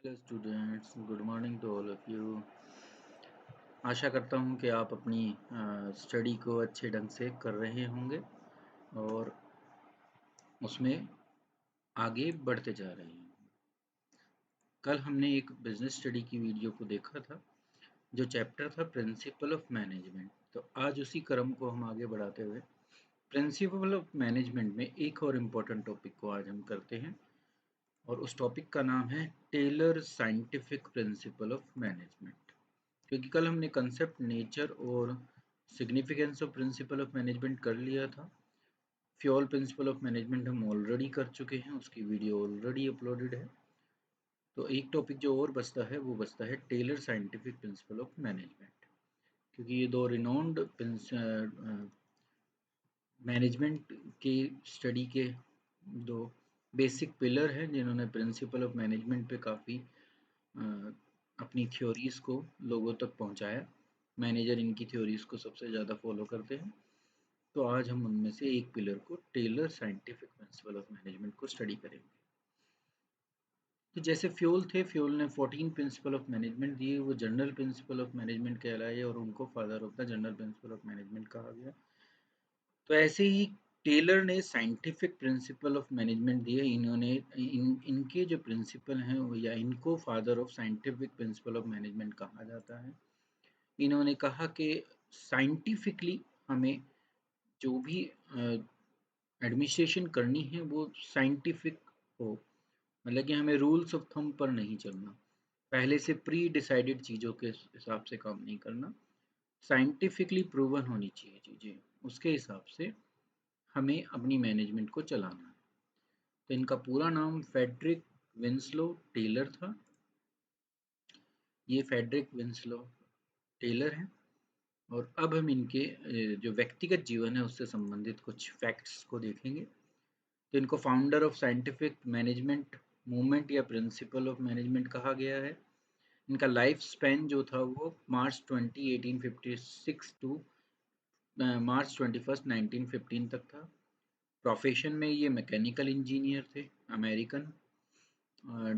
Hello students, good morning to all of you. आशा करता हूँ कि आप अपनी स्टडी को अच्छे ढंग से कर रहे होंगे और उसमें आगे बढ़ते जा रहे हैं। कल हमने एक बिजनेस स्टडी की वीडियो को देखा था जो चैप्टर था प्रिंसिपल ऑफ मैनेजमेंट। तो आज उसी क्रम को हम आगे बढ़ाते हुए प्रिंसिपल ऑफ मैनेजमेंट में एक और इम्पोर्टेंट टॉपिक को आज हम करते हैं और उस टॉपिक का नाम है Taylor scientific principle of management. क्योंकि कल हमने कंसेप्ट नेचर और significance of principle of management कर लिया था। फ्यूल प्रिंसिपल ऑफ मैनेजमेंट हम ऑलरेडी कर चुके हैं, उसकी वीडियो ऑलरेडी अपलोडेड है। तो एक टॉपिक जो और बचता है वो बचता है Taylor scientific principle of management, क्योंकि ये दो रिनाउंड मैनेजमेंट की स्टडी के दो बेसिक पिलर हैं जिन्होंने प्रिंसिपल ऑफ मैनेजमेंट पे काफ़ी अपनी थ्योरीज़ को लोगों तक पहुंचाया। मैनेजर इनकी थ्योरीज़ को सबसे ज़्यादा फॉलो करते हैं। तो आज हम उनमें से एक पिलर को Taylor scientific principle of management को स्टडी करेंगे। तो जैसे फ्यूल थे, फ्यूल ने 14 प्रिंसिपल ऑफ मैनेजमेंट दिए, वो जनरल प्रिंसिपल ऑफ मैनेजमेंट कहलाए और उनको father of the general principle of management कहा गया। तो ऐसे ही टेलर ने साइंटिफिक प्रिंसिपल ऑफ मैनेजमेंट दिए। इन्होंने इनके जो प्रिंसिपल हैं या इनको father of scientific principle of management कहा जाता है। इन्होंने कहा कि साइंटिफिकली हमें जो भी एडमिनिस्ट्रेशन करनी है वो साइंटिफिक हो, मतलब कि हमें रूल्स ऑफ थंब पर नहीं चलना, पहले से प्री डिसाइडेड चीज़ों के हिसाब से काम नहीं करना, साइंटिफिकली प्रूवन होनी चाहिए चीज़ें, उसके हिसाब से हमें अपनी मैनेजमेंट को चलाना है। तो इनका पूरा नाम फेडरिक विंसलो टेलर था। ये फेडरिक विंसलो टेलर हैं और अब हम इनके जो व्यक्तिगत जीवन है उससे संबंधित कुछ फैक्ट्स को देखेंगे। तो इनको founder of scientific management movement या प्रिंसिपल ऑफ मैनेजमेंट कहा गया है। इनका लाइफ स्पैन जो था वो मार्च 20 1856 टू मार्च 21 1915 तक था। प्रोफेशन में ये मैकेनिकल इंजीनियर थे, अमेरिकन।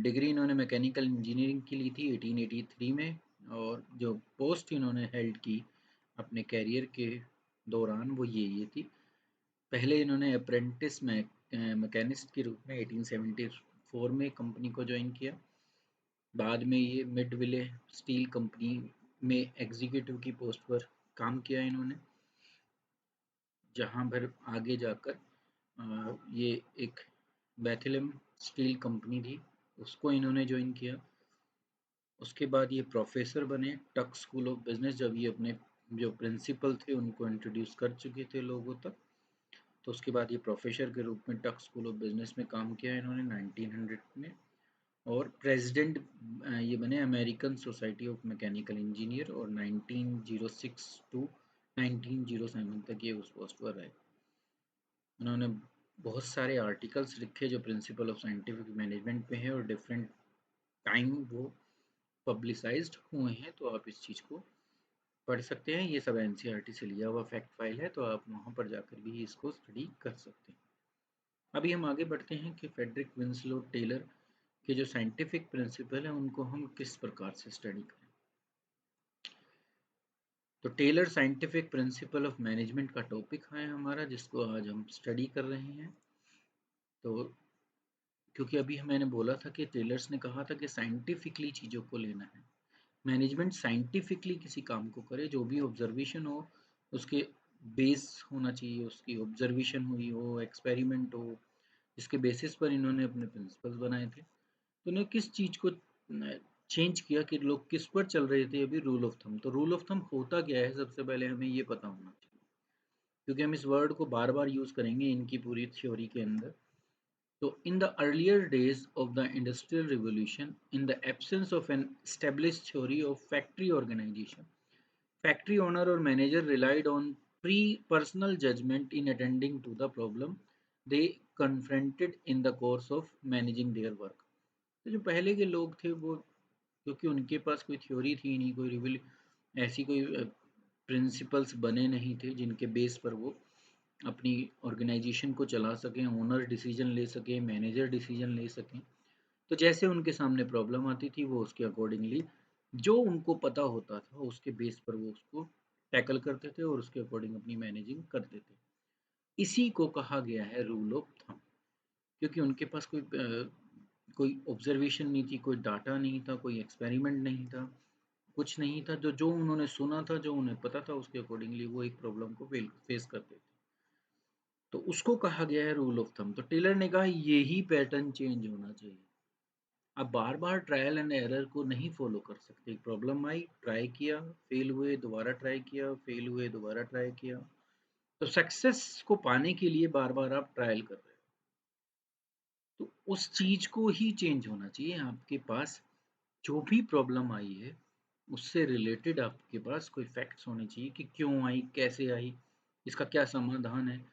डिग्री इन्होंने मैकेनिकल इंजीनियरिंग की ली थी 1883 में, और जो पोस्ट इन्होंने हेल्ड की अपने कैरियर के दौरान वो ये थी। पहले इन्होंने अप्रेंटिस मैकेनिस्ट के रूप में 1874 में कंपनी को ज्वाइन किया। बाद में ये मिडविले स्टील कंपनी में एग्जीक्यूटिव की पोस्ट पर काम किया इन्होंने, जहां पर आगे जाकर ये एक बेथलेम स्टील कंपनी थी, उसको इन्होंने ज्वाइन किया। उसके बाद ये प्रोफेसर बने टक स्कूल ऑफ बिजनेस, जब ये अपने जो प्रिंसिपल थे उनको इंट्रोड्यूस कर चुके थे लोगों तक। तो उसके बाद ये प्रोफेसर के रूप में टक स्कूल ऑफ बिजनेस में काम किया इन्होंने 1900 में, और प्रेसिडेंट ये बने American society of mechanical engineer, और 1906 टू 1907 तक ये उस पोस्ट पर रहे। उन्होंने बहुत सारे आर्टिकल्स लिखे जो प्रिंसिपल ऑफ साइंटिफिक मैनेजमेंट पे हैं और डिफरेंट टाइम वो पब्लिसाइज्ड हुए हैं। तो आप इस चीज़ को पढ़ सकते हैं। ये सब एनसीईआरटी से लिया हुआ फैक्ट फाइल है, तो आप वहाँ पर जाकर भी इसको स्टडी कर सकते हैं। अभी हम आगे बढ़ते हैं कि फेडरिक विंसलो टेलर के जो साइंटिफिक प्रिंसिपल हैं उनको हम किस प्रकार से स्टडी करें। तो Taylor scientific principle of management का टॉपिक है हमारा, जिसको आज हम स्टडी कर रहे हैं। तो क्योंकि अभी मैंने बोला था कि टेलर्स ने कहा था कि साइंटिफिकली चीज़ों को लेना है, मैनेजमेंट साइंटिफिकली किसी काम को करे, जो भी ऑब्जर्वेशन हो उसके बेस होना चाहिए, उसकी ऑब्जर्वेशन हुई हो, एक्सपेरिमेंट हो, जिसके बेसिस पर इन्होंने अपने प्रिंसिपल्स बनाए थे। तो उन्हें किस चीज़ को चेंज किया कि लोग किस पर चल रहे थे, अभी रूल ऑफ थंब। तो रूल ऑफ थंब होता क्या है, सबसे पहले हमें ये पता होना चाहिए, क्योंकि हम इस वर्ड को बार बार यूज़ करेंगे इनकी पूरी थ्योरी के अंदर। So, in the earlier days of the Industrial Revolution, in the absence of an established theory of factory organization, factory owner or manager relied on personal judgment in attending to the problem they confronted in the course of managing their work. तो जो पहले के लोग थे वो, क्योंकि उनके पास कोई थ्योरी थी नहीं, कोई ऐसी कोई प्रिंसिपल्स बने नहीं थे जिनके बेस पर वो अपनी ऑर्गेनाइजेशन को चला सकें, ओनर डिसीजन ले सकें, मैनेजर डिसीजन ले सकें। तो जैसे उनके सामने प्रॉब्लम आती थी वो उसके अकॉर्डिंगली जो उनको पता होता था उसके बेस पर वो उसको टैकल करते थे और उसके अकॉर्डिंग अपनी मैनेजिंग करते थे। इसी को कहा गया है रूल ऑफ थंब, क्योंकि उनके पास कोई ऑब्जर्वेशन नहीं थी, कोई डाटा नहीं था, कोई एक्सपेरिमेंट नहीं था, कुछ नहीं था। जो जो उन्होंने सुना था, जो उन्हें पता था, उसके अकॉर्डिंगली वो एक प्रॉब्लम को फेस करते थे। तो उसको कहा गया है रूल ऑफ थंब। तो टेलर ने कहा यही पैटर्न चेंज होना चाहिए। आप बार बार ट्रायल एंड एरर को नहीं फॉलो कर सकते। प्रॉब्लम आई, ट्राई किया, फेल हुए, दोबारा ट्राई किया, फेल हुए, दोबारा ट्राई किया। तो सक्सेस को पाने के लिए बार बार आप ट्रायल कर रहे हो, तो उस चीज को ही चेंज होना चाहिए। आपके पास जो भी प्रॉब्लम आई है उससे रिलेटेड आपके पास कोई फैक्ट्स होने चाहिए कि क्यों आई, कैसे आई, इसका क्या समाधान है।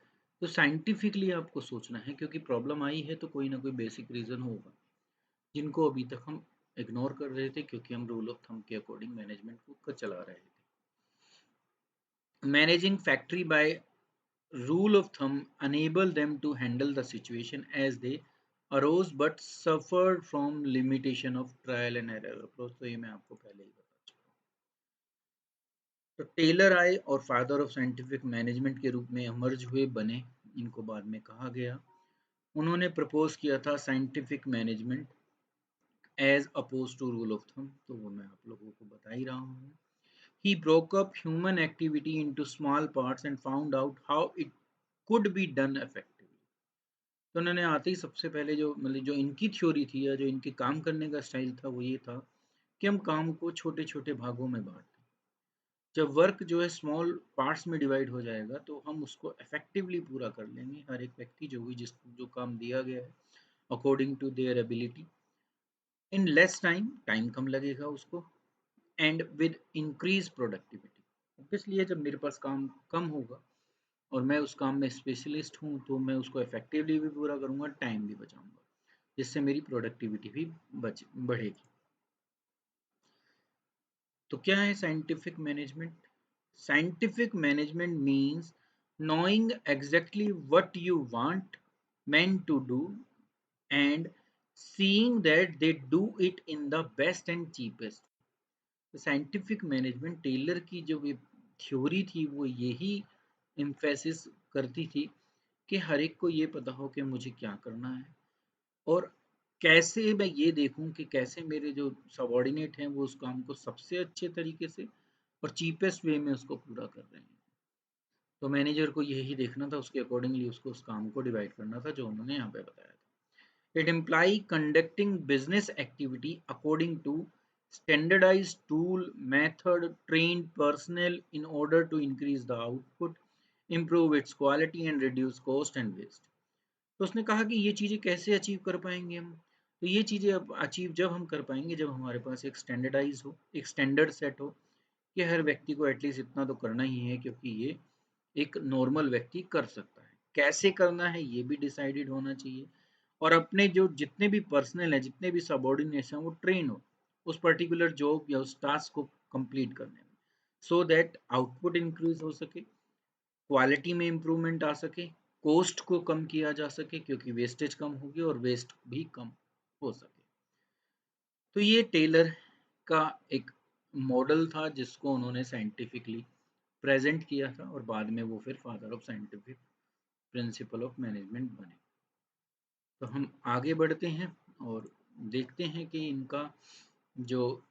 तो साइंटिफिकली आपको सोचना है, क्योंकि प्रॉब्लम आई है तो कोई ना कोई बेसिक रीजन होगा जिनको अभी तक हम इग्नोर कर रहे थे, क्योंकि हम रूल ऑफ थंब के अकॉर्डिंग मैनेजमेंट को चला रहे थे। Managing factory by rule of thumb enable them to handle the situation as they arose but suffered from limitation of trial and error approach। तो ये मैं आपको पहले ही बता चुका हूँ। तो टेलर आए और फादर ऑफ साइंटिफिक मैनेजमेंट के रूप में इमर्ज हुए, बने। इनको बाद में कहा गया। उन्होंने प्रपोज किया था scientific management as oppose to rule of thumb, तो वो मैं आप लोगों को बता ही रहा हूँ। He broke up human activity into small parts and found out how it could be done effectively। तो उन्होंने आते ही सबसे पहले जो मतलब जो इनकी थ्योरी थी या जो इनके काम करने का स्टाइल था वो ये था कि हम काम को छोटे छोटे भागों में बांट दें। जब वर्क जो है स्मॉल पार्ट्स में डिवाइड हो जाएगा तो हम उसको इफेक्टिवली पूरा कर लेंगे। हर एक व्यक्ति जो भी जिस जो काम दिया गया है according to their ability, in less time, time कम लगेगा उसको, and with increase productivity. Obviously जब मेरे पास काम कम होगा और मैं उस काम में स्पेशलिस्ट हूँ तो मैं उसको इफेक्टिवली भी पूरा करूँगा, टाइम भी बचाऊंगा, जिससे मेरी प्रोडक्टिविटी भी बढ़ेगी। तो क्या है scientific management? Scientific management means knowing exactly what you want men to do and seeing that they do it in the best and cheapest। Scientific management Taylor की जो थ्योरी थी वो यही इम्फेसिस करती थी कि हर एक को ये पता हो कि मुझे क्या करना है और कैसे मैं ये देखूं कि कैसे मेरे जो सबॉर्डिनेट हैं वो उस काम को सबसे अच्छे तरीके से और चीपेस्ट वे में उसको पूरा कर रहे हैं। तो मैनेजर को यही देखना था, उसके अकॉर्डिंगली उसको उस काम को डिवाइड करना था जो उन्होंने यहाँ पे बताया था। It imply conducting business activity according to standardized tool method trained personnel in order to increase the output, improve its quality and reduce cost and waste। तो उसने कहा कि ये चीज़ें कैसे अचीव कर पाएंगे हम? तो ये चीज़ें अब अचीव जब हम कर पाएंगे जब हमारे पास एक स्टैंडर्डाइज हो, एक स्टैंडर्ड सेट हो कि हर व्यक्ति को एटलीस्ट इतना तो करना ही है, क्योंकि ये एक नॉर्मल व्यक्ति कर सकता है। कैसे करना है ये भी डिसाइडेड होना चाहिए और अपने जो जितने भी पर्सनल है, जितने भी सबॉर्डिनेट्स हैं वो ट्रेन हो उस पर्टिकुलर जॉब या उस टास्क को कंप्लीट करने में, सो दैट आउटपुट इंक्रीज हो सके, क्वालिटी में इम्प्रूवमेंट आ सके, कॉस्ट को कम किया जा सके क्योंकि वेस्टेज कम होगी और वेस्ट भी कम हो सके। तो ये टेलर का एक मॉडल था जिसको उन्होंने साइंटिफिकली प्रेजेंट किया था और बाद में वो फिर father of scientific principle of management बने। तो हम आगे बढ़ते हैं और देखते हैं कि इनका जो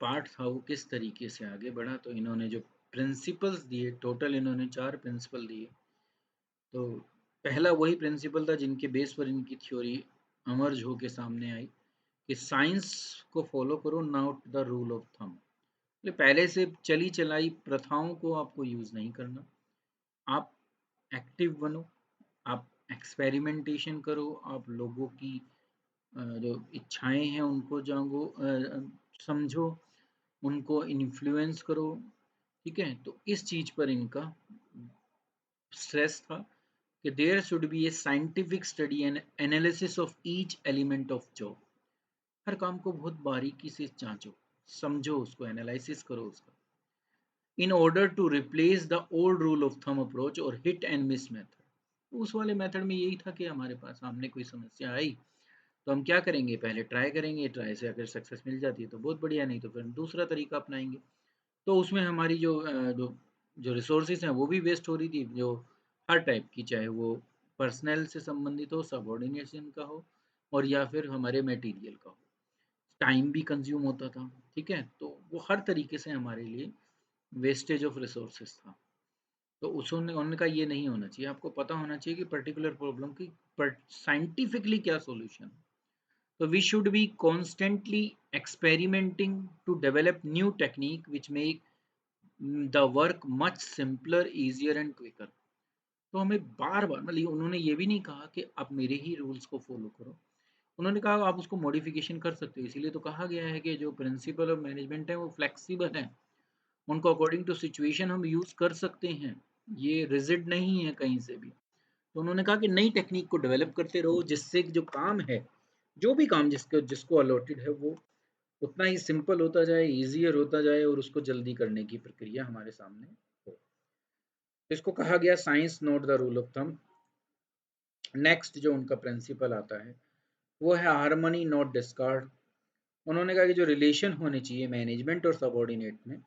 पार्ट था वो किस तरीके से आगे बढ़ा। तो इन्होंने जो प्रिंसिपल्स दिए, टोटल इन्होंने 4 प्रिंसिपल दिए। तो पहला वही प्रिंसिपल था जिनके बेस पर इनकी थ्योरी अमर्ज होके सामने आई कि साइंस को फॉलो करो, not the rule of thumb. पहले से चली चलाई प्रथाओं को आपको यूज नहीं करना, आप एक्टिव बनो, आप एक्सपेरिमेंटेशन करो, आप लोगों की जो इच्छाएं हैं उनको जागो, समझो, उनको इन्फ्लुएंस करो। ठीक है, तो इस चीज पर इनका स्ट्रेस था कि there should be a scientific study and analysis of each element of job. हर काम को बहुत बारीकी से जांचो, समझो, उसको एनालिसिस करो उसका, in order to replace the old rule of thumb approach और हिट एंड मिस मेथड। उस वाले मेथड में यही था कि हमारे पास सामने कोई समस्या आई तो हम क्या करेंगे, पहले ट्राई करेंगे, ट्राई से अगर सक्सेस मिल जाती है तो बहुत बढ़िया, नहीं तो फिर दूसरा तरीका अपनाएंगे। तो उसमें हमारी जो रिसोर्सेज हैं वो भी वेस्ट हो रही थी, जो हर टाइप की, चाहे वो पर्सनल से संबंधित हो, सबऑर्डिनेशन का हो, और या फिर हमारे मटेरियल का हो। टाइम भी कंज्यूम होता था, ठीक है, तो वो हर तरीके से हमारे लिए वेस्टेज ऑफ रिसोर्सेज था। तो उन्होंने कहा ये नहीं होना चाहिए, आपको पता होना चाहिए कि पर्टिकुलर प्रॉब्लम की साइंटिफिकली क्या सॉल्यूशन है। So we should be constantly experimenting to develop new technique which make the work much simpler, easier and quicker. तो हमें बार बार, मतलब उन्होंने ये भी नहीं कहा कि आप मेरे ही रूल्स को फॉलो करो, उन्होंने कहा आप उसको मॉडिफिकेशन कर सकते हो। इसीलिए तो कहा गया है कि जो प्रिंसिपल ऑफ मैनेजमेंट है वो फ्लेक्सिबल है, उनको अकॉर्डिंग टू सिचुएशन हम यूज कर सकते हैं, ये रिजिड नहीं है कहीं से भी। तो उन्होंने कहा कि नई टेक्निक को डेवलप करते रहो, जिससे जो काम है, जो भी काम जिसको जिसको अलॉटेड है, वो उतना ही सिंपल होता जाए, ईजियर होता जाए, और उसको जल्दी करने की प्रक्रिया हमारे सामने हो। इसको कहा गया science note the rule of thumb. Next जो उनका प्रिंसिपल आता है वो है हार्मनी नॉट डिस्कार्ड। उन्होंने कहा कि जो रिलेशन होने चाहिए मैनेजमेंट और सबऑर्डिनेट में,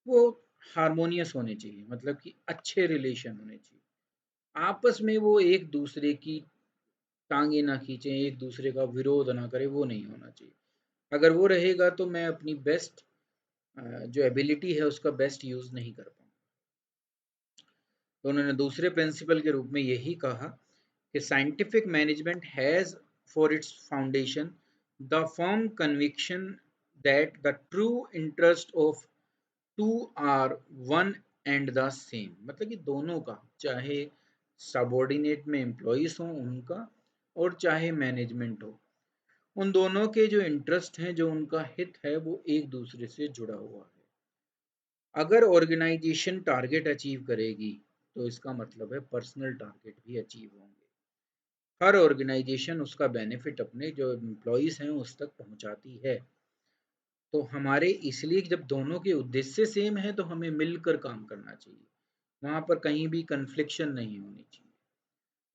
वो हारमोनियस होने चाहिए, मतलब कि अच्छे रिलेशन होने चाहिए, आपस में वो एक दूसरे की टांगे ना खींचे, एक दूसरे का विरोध ना करे, वो नहीं होना चाहिए। अगर वो रहेगा तो मैं अपनी बेस्ट जो एबिलिटी है उसका बेस्ट यूज नहीं कर पाऊंगा। तो उन्होंने दूसरे प्रिंसिपल के रूप में यही कहा कि scientific management has for its foundation the firm conviction that the true interest of two are one and the same, मतलब कि दोनों का, चाहे सबॉर्डिनेट में एम्प्लॉइज हो उनका, और चाहे मैनेजमेंट हो, उन दोनों के जो इंटरेस्ट हैं, जो उनका हित है, वो एक दूसरे से जुड़ा हुआ है। अगर ऑर्गेनाइजेशन टारगेट अचीव करेगी तो इसका मतलब है पर्सनल टारगेट भी अचीव होंगे। हर ऑर्गेनाइजेशन उसका बेनिफिट अपने जो एम्प्लॉइज हैं उस तक पहुंचाती है। तो हमारे इसलिए जब दोनों के उद्देश्य सेम है तो हमें मिलकर काम करना चाहिए, वहां पर कहीं भी कन्फ्लिक्शन नहीं होनी चाहिए।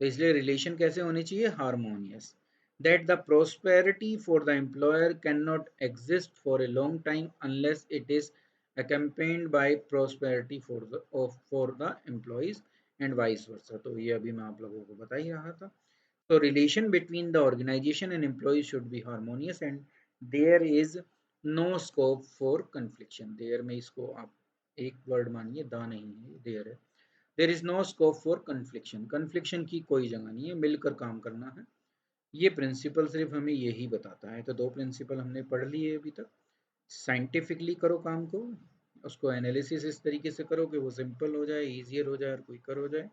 तो इसलिए रिलेशन कैसे होने चाहिए, harmonious, that the prosperity for the employer can not exist for a long time unless it is accompanied by prosperity for the employees and vice versa। तो ये अभी मैं आप लोगों को बता ही रहा था। So relation between the organization and employees should be harmonious and there is no scope for confliction। there में इसको आप एक वर्ड मानिए, दा नहीं है, there है। there is no scope for confliction, confliction की कोई जगह नहीं है, मिलकर काम करना है। ये प्रिंसिपल सिर्फ हमें यही बताता है। तो दो प्रिंसिपल हमने पढ़ लिए अभी तक। साइंटिफिकली करो काम को, उसको एनालिसिस इस तरीके से करो कि वो सिंपल हो जाए, ईजियर हो जाए और क्विकर हो जाए।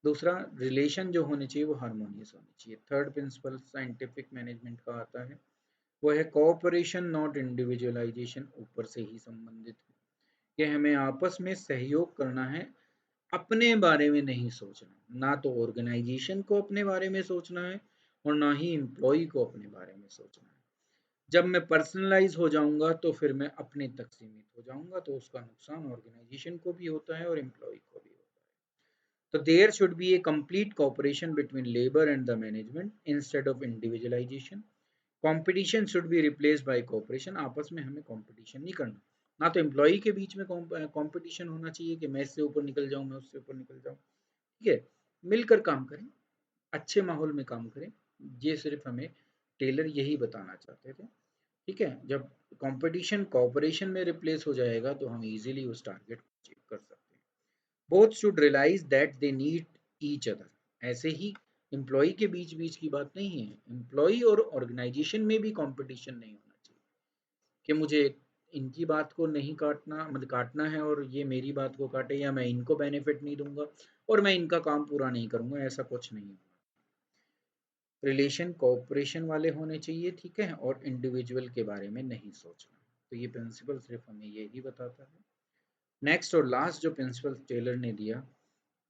दूसरा, रिलेशन जो होने चाहिए वो हारमोनियस होनी चाहिए। थर्ड प्रिंसिपल साइंटिफिक मैनेजमेंट का आता है, वो है कोऑपरेशन नॉट इंडिविजुअलाइजेशन, ऊपर से ही संबंधित है कि हमें आपस में सहयोग करना है, अपने बारे में नहीं सोचना, ना तो ऑर्गेनाइजेशन को अपने बारे में सोचना है और ना ही एम्प्लॉय को अपने बारे में सोचना है। जब मैं पर्सनलाइज हो जाऊंगा तो फिर मैं अपने तक सीमित हो जाऊंगा, तो उसका नुकसान ऑर्गेनाइजेशन को भी होता है और एम्प्लॉय को भी होता है। तो there should be a complete cooperation between labour and the management instead of individualisation. Competition should be replaced by cooperation. आपस में हमें कंपटीशन नहीं करना, ना तो एम्प्लॉय के बीच में कंपटीशन होना चाहिए कि मैं इससे ऊपर निकल जाऊं, मैं उससे ऊपर निकल जाऊं, ठीक है, मिलकर काम करें, अच्छे माहौल में काम करें। ये सिर्फ हमें टेलर यही बताना चाहते थे, ठीक है। जब कंपटीशन कोऑपरेशन में रिप्लेस हो जाएगा तो हम इजीली उस टारगेट को अचीव कर सकते हैं। Both should realise that they need each other. ऐसे ही एम्प्लॉय के बीच बीच की बात नहीं है, एम्प्लॉय और ऑर्गेनाइजेशन में भी कंपटीशन नहीं होना चाहिए कि मुझे इनकी बात को नहीं काटना, मतलब काटना है और ये मेरी बात को काटे, या मैं इनको बेनिफिट नहीं दूंगा और मैं इनका काम पूरा नहीं करूंगा, ऐसा कुछ नहीं होगा। रिलेशन कोऑपरेशन वाले होने चाहिए, ठीक है, और इंडिविजुअल के बारे में नहीं सोचना। तो ये प्रिंसिपल सिर्फ हमें यही बताता है। नेक्स्ट और लास्ट जो प्रिंसिपल टेलर ने दिया,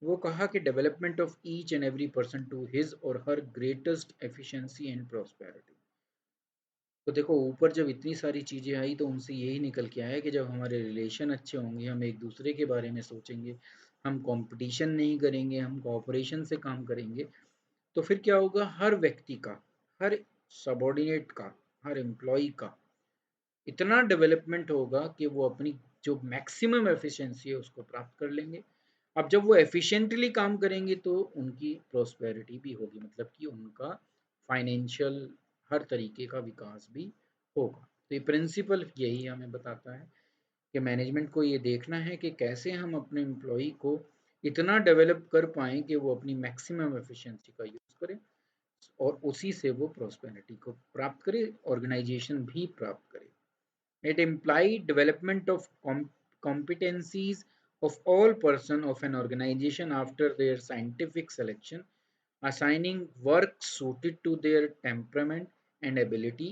वो कहा कि development of each and every person to his or her greatest efficiency and prosperity. तो देखो, ऊपर जब इतनी सारी चीज़ें आई तो उनसे यही निकल के आया कि जब हमारे रिलेशन अच्छे होंगे, हम एक दूसरे के बारे में सोचेंगे, हम कंपटीशन नहीं करेंगे, हम कोऑपरेशन से काम करेंगे, तो फिर क्या होगा, हर व्यक्ति का, हर सबॉर्डिनेट का, हर एम्प्लॉय का इतना डेवलपमेंट होगा कि वो अपनी जो मैक्सिमम एफिशिएंसी है उसको प्राप्त कर लेंगे। अब जब वो एफिशिएंटली काम करेंगे तो उनकी प्रॉस्पेरिटी भी होगी, मतलब कि उनका फाइनेंशियल हर तरीके का विकास भी होगा। तो ये प्रिंसिपल यही हमें बताता है कि मैनेजमेंट को ये देखना है कि कैसे हम अपने एम्प्लॉय को इतना डेवलप कर पाएँ कि वो अपनी मैक्सिमम एफिशिएंसी का यूज़ करें और उसी से वो प्रॉस्पेरिटी को प्राप्त करे, ऑर्गेनाइजेशन भी प्राप्त करे। It implied development of competencies of all persons of an organization after their scientific selection, assigning work suited to their temperament and ability.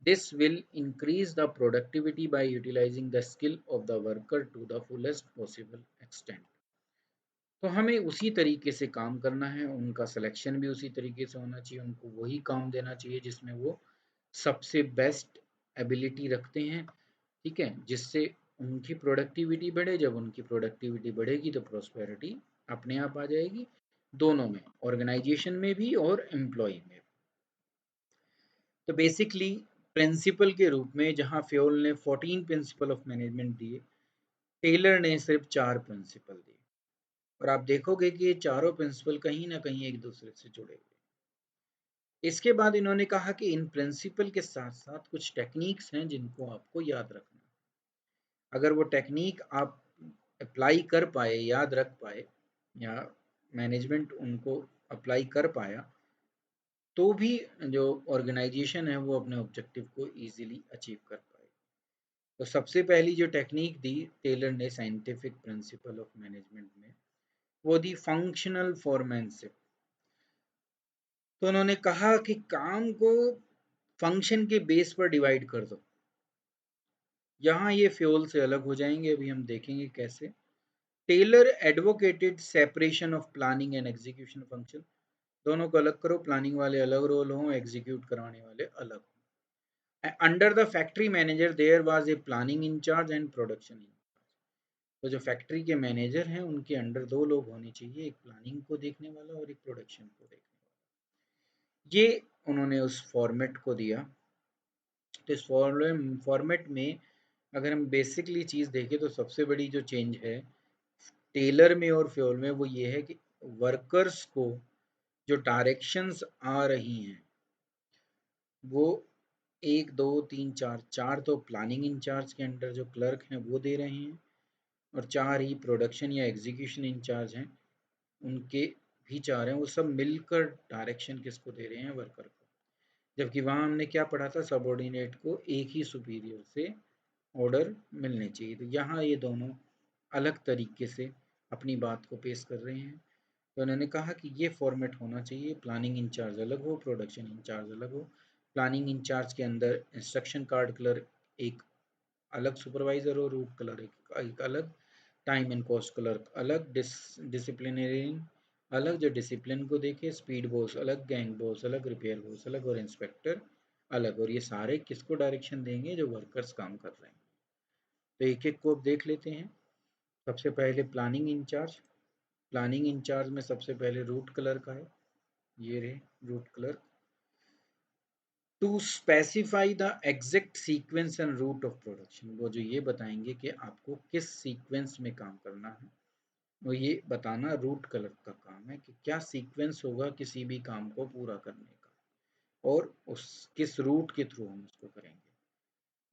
This will increase the productivity by utilizing the skill of the worker to the fullest possible extent. तो हमें उसी तरीके से काम करना है, उनका selection भी उसी तरीके से होना चाहिए, उनको वही काम देना चाहिए जिसमें वो सबसे बेस्ट एबिलिटी रखते हैं, ठीक है, जिससे उनकी प्रोडक्टिविटी बढ़े। जब उनकी प्रोडक्टिविटी बढ़ेगी तो प्रॉस्पेरिटी अपने आप आ जाएगी, दोनों में, ऑर्गेनाइजेशन में भी और एम्प्लॉय में भी। तो बेसिकली प्रिंसिपल के रूप में जहां फ्योल ने 14 प्रिंसिपल ऑफ मैनेजमेंट दिए, टेलर ने सिर्फ 4 प्रिंसिपल दिए। और आप देखोगे कि ये चारों प्रिंसिपल कहीं ना कहीं एक दूसरे से जुड़े हुए। इसके बाद इन्होंने कहा कि इन प्रिंसिपल के साथ साथ कुछ टेक्निक्स हैं जिनको आपको याद रखना। अगर वो टेक्निक आप अप्लाई कर पाए, याद रख पाए, या मैनेजमेंट उनको अप्लाई कर पाया, तो भी जो ऑर्गेनाइजेशन है वो अपने ऑब्जेक्टिव को इजीली अचीव कर पाए। तो सबसे पहली जो टेक्निक दी टेलर ने साइंटिफिक प्रिंसिपल ऑफ मैनेजमेंट में, वो दी फंक्शनल फोरमैनशिप। तो उन्होंने कहा कि काम को फंक्शन के बेस पर डिवाइड कर दो। यहाँ ये फ्यूल से अलग हो जाएंगे, अभी हम देखेंगे कैसे। Taylor advocated separation of planning and execution function. दोनों को अलग करो, प्लानिंग वाले अलग रोल हों, एग्जीक्यूट कराने वाले अलग हों। Under the factory manager there was a planning incharge and production incharge. तो जो फैक्ट्री के मैनेजर हैं उनके अंडर दो लोग होने चाहिए, एक प्लानिंग को देखने वाला और एक प्रोडक्शन को देखने वाला। ये उन्होंने उस फॉर्मेट को दिया। तो इस फॉर्मेट में अगर हम बेसिकली चीज़ देखें तो सबसे बड़ी जो चेंज है टेलर में और फ्योल में वो ये है कि वर्कर्स को जो डायरेक्शंस आ रही हैं वो 1 2 3 4 4 तो प्लानिंग इंचार्ज के अंडर जो क्लर्क हैं वो दे रहे हैं, और 4 ही प्रोडक्शन या एग्जीक्यूशन इंचार्ज हैं उनके भी 4 हैं, वो सब मिलकर डायरेक्शन किसको दे रहे हैं, वर्कर को। जबकि वहाँ हमने क्या पढ़ा था, सबऑर्डिनेट को एक ही सुपीरियर से ऑर्डर मिलने चाहिए। तो यहाँ ये दोनों अलग तरीके से अपनी बात को पेश कर रहे हैं। तो उन्होंने कहा कि ये फॉर्मेट होना चाहिए, प्लानिंग इंचार्ज अलग हो, प्रोडक्शन इंचार्ज अलग हो। प्लानिंग इंचार्ज के अंदर इंस्ट्रक्शन कार्ड क्लर्क एक अलग सुपरवाइजर हो, रूट क्लर्क एक अलग, टाइम एंड कॉस्ट क्लर्क अलग, डिसिप्लिनरियन अलग जो डिसिप्लिन को देखे, स्पीड बॉस अलग, गैंग बॉस अलग, रिपेयर बॉस अलग, और इंस्पेक्टर अलग। और ये सारे किसको डायरेक्शन देंगे, जो वर्कर्स काम कर रहे हैं। तो एक एक को अब देख लेते हैं। सबसे पहले प्लानिंग इंचार्ज। प्लानिंग इंचार्ज में सबसे पहले रूट क्लर्क आए, ये रहे route clerk. To specify the exact sequence and route of production, वो जो ये बताएंगे कि आपको किस सीक्वेंस में काम करना है, वो ये बताना रूट क्लर्क का काम है कि क्या सीक्वेंस होगा किसी भी काम को पूरा करने का, और उस किस रूट के थ्रू हम उसको करेंगे।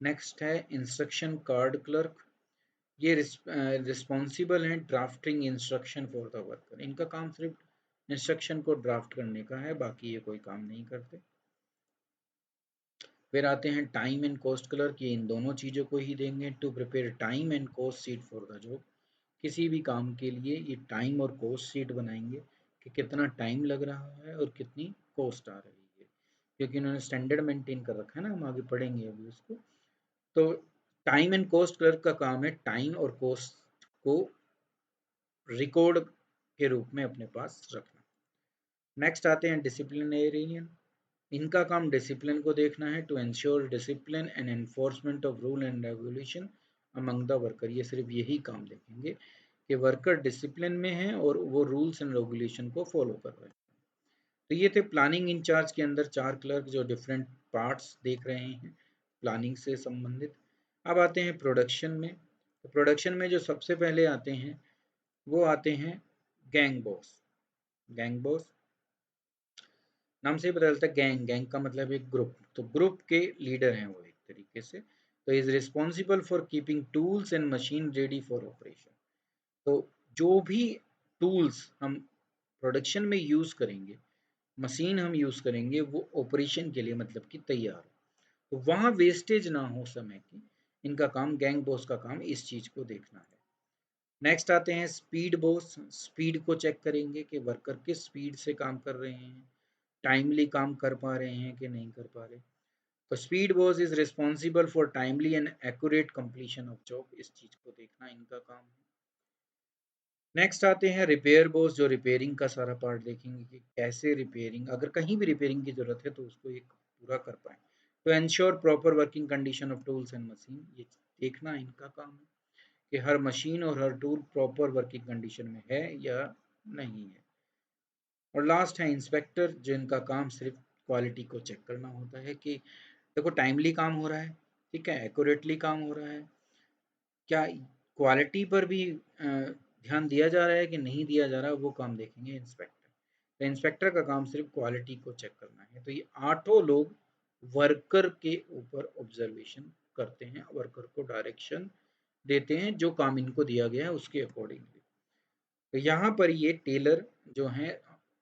नेक्स्ट है इंस्ट्रक्शन कार्ड क्लर्क। ये रिस्पॉन्सिबल हैं drafting instruction for the worker. इनका काम सिर्फ इंस्ट्रक्शन को ड्राफ्ट करने का है, बाकी ये कोई काम नहीं करते। फिर आते हैं टाइम एंड कॉस्ट क्लर्क, ये इन दोनों चीज़ों को ही देंगे। To prepare time and cost sheet for the job, किसी भी काम के लिए ये टाइम और कॉस्ट शीट बनाएंगे कि कितना टाइम लग रहा है और कितनी कॉस्ट आ रही है, क्योंकि उन्होंने स्टैंडर्ड मेंटेन कर रखा है ना, हम आगे पढ़ेंगे अभी उसको। तो टाइम एंड कॉस्ट क्लर्क का काम है टाइम और कॉस्ट को रिकॉर्ड के रूप में अपने पास रखना। नेक्स्ट आते हैं डिसिप्लिनरियन। इनका काम डिसिप्लिन को देखना है, to ensure discipline and enforcement of rule and regulation among the worker. ये सिर्फ यही काम देखेंगे कि वर्कर डिसिप्लिन में है और वो रूल्स एंड रेगुलेशन को फॉलो कर रहे हैं। तो ये थे प्लानिंग इंचार्ज के अंदर 4 क्लर्क जो डिफरेंट पार्ट्स देख रहे हैं प्लानिंग से संबंधित। अब आते हैं प्रोडक्शन में। तो प्रोडक्शन में जो सबसे पहले आते हैं वो आते हैं गैंग बॉस। गैंग बॉस नाम से ही पता चलता है गैंग, गैंग का मतलब एक ग्रुप, तो ग्रुप के लीडर हैं वो एक तरीके से। तो is responsible for keeping tools and machine ready for operation. तो जो भी टूल्स हम प्रोडक्शन में यूज करेंगे, मशीन हम यूज करेंगे, वो ऑपरेशन के लिए मतलब कि तैयार हो, तो वहां वेस्टेज ना हो समय की, इनका काम, गैंग बॉस का काम इस चीज को देखना है। नेक्स्ट आते हैं स्पीड बॉस। स्पीड को चेक करेंगे कि वर्कर किस स्पीड से काम कर रहे हैं, टाइमली काम कर पा रहे हैं कि नहीं कर पा रहे। तो speed boss is responsible for timely and accurate completion of job, इस चीज को देखना इनका काम है। नेक्स्ट आते हैं रिपेयर बॉस, जो रिपेयरिंग का सारा पार्ट देखेंगे कि कैसे रिपेयरिंग, अगर कहीं भी रिपेयरिंग की जरूरत है तो उसको एक पूरा कर पाए। तो ensure proper working condition of tools and machine, ये देखना इनका काम है कि हर मशीन और हर टूल प्रॉपर वर्किंग कंडीशन में है या नहीं है। और लास्ट है इंस्पेक्टर, जो इनका काम सिर्फ क्वालिटी को चेक करना होता है कि देखो टाइमली काम हो रहा है, ठीक है, एक्यूरेटली काम हो रहा है, क्या क्वालिटी पर भी ध्यान दिया जा रहा है कि नहीं दिया जा रहा, वो काम देखेंगे इंस्पेक्टर। तो इंस्पेक्टर का काम सिर्फ क्वालिटी को चेक करना है। तो ये 8 लोग वर्कर के ऊपर ऑब्जर्वेशन करते हैं, वर्कर को डायरेक्शन देते हैं जो काम इनको दिया गया है उसके अकॉर्डिंगली। तो यहाँ पर ये टेलर जो हैं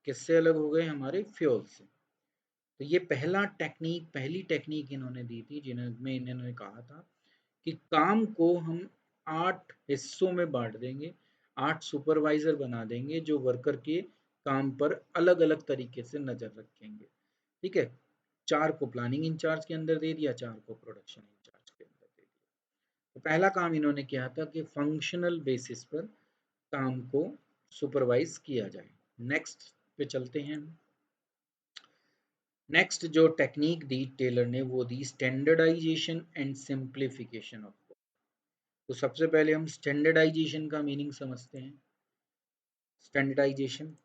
किससे अलग हो गए, हमारे फ्योल से। तो ये पहली टेक्निक इन्होंने दी थी जिनमें इन्होंने कहा था कि काम को हम 8 हिस्सों में बांट देंगे, 8 सुपरवाइजर बना देंगे जो वर्कर के काम पर अलग अलग तरीके से नजर रखेंगे, ठीक है। 4 को प्लानिंग इंचार्ज के अंदर दे दिया, 4 को प्रोडक्शन इंचार्ज के अंदर दे दिया। तो पहला काम इन्होंने किया था कि फंक्शनल बेसिस पर काम को सुपरवाइज किया जाए। नेक्स्ट पे चलते हैं। नेक्स्ट जो टेक्निक दी टेलर ने वो दी स्टैंडर्डाइजेशन एंड सिंप्लीफिकेशन ऑफ। तो सबसे पहले हम स्टैंडर्डाइजेशन का मीनिंग समझते हैं। स्टैंडर्डाइजेशन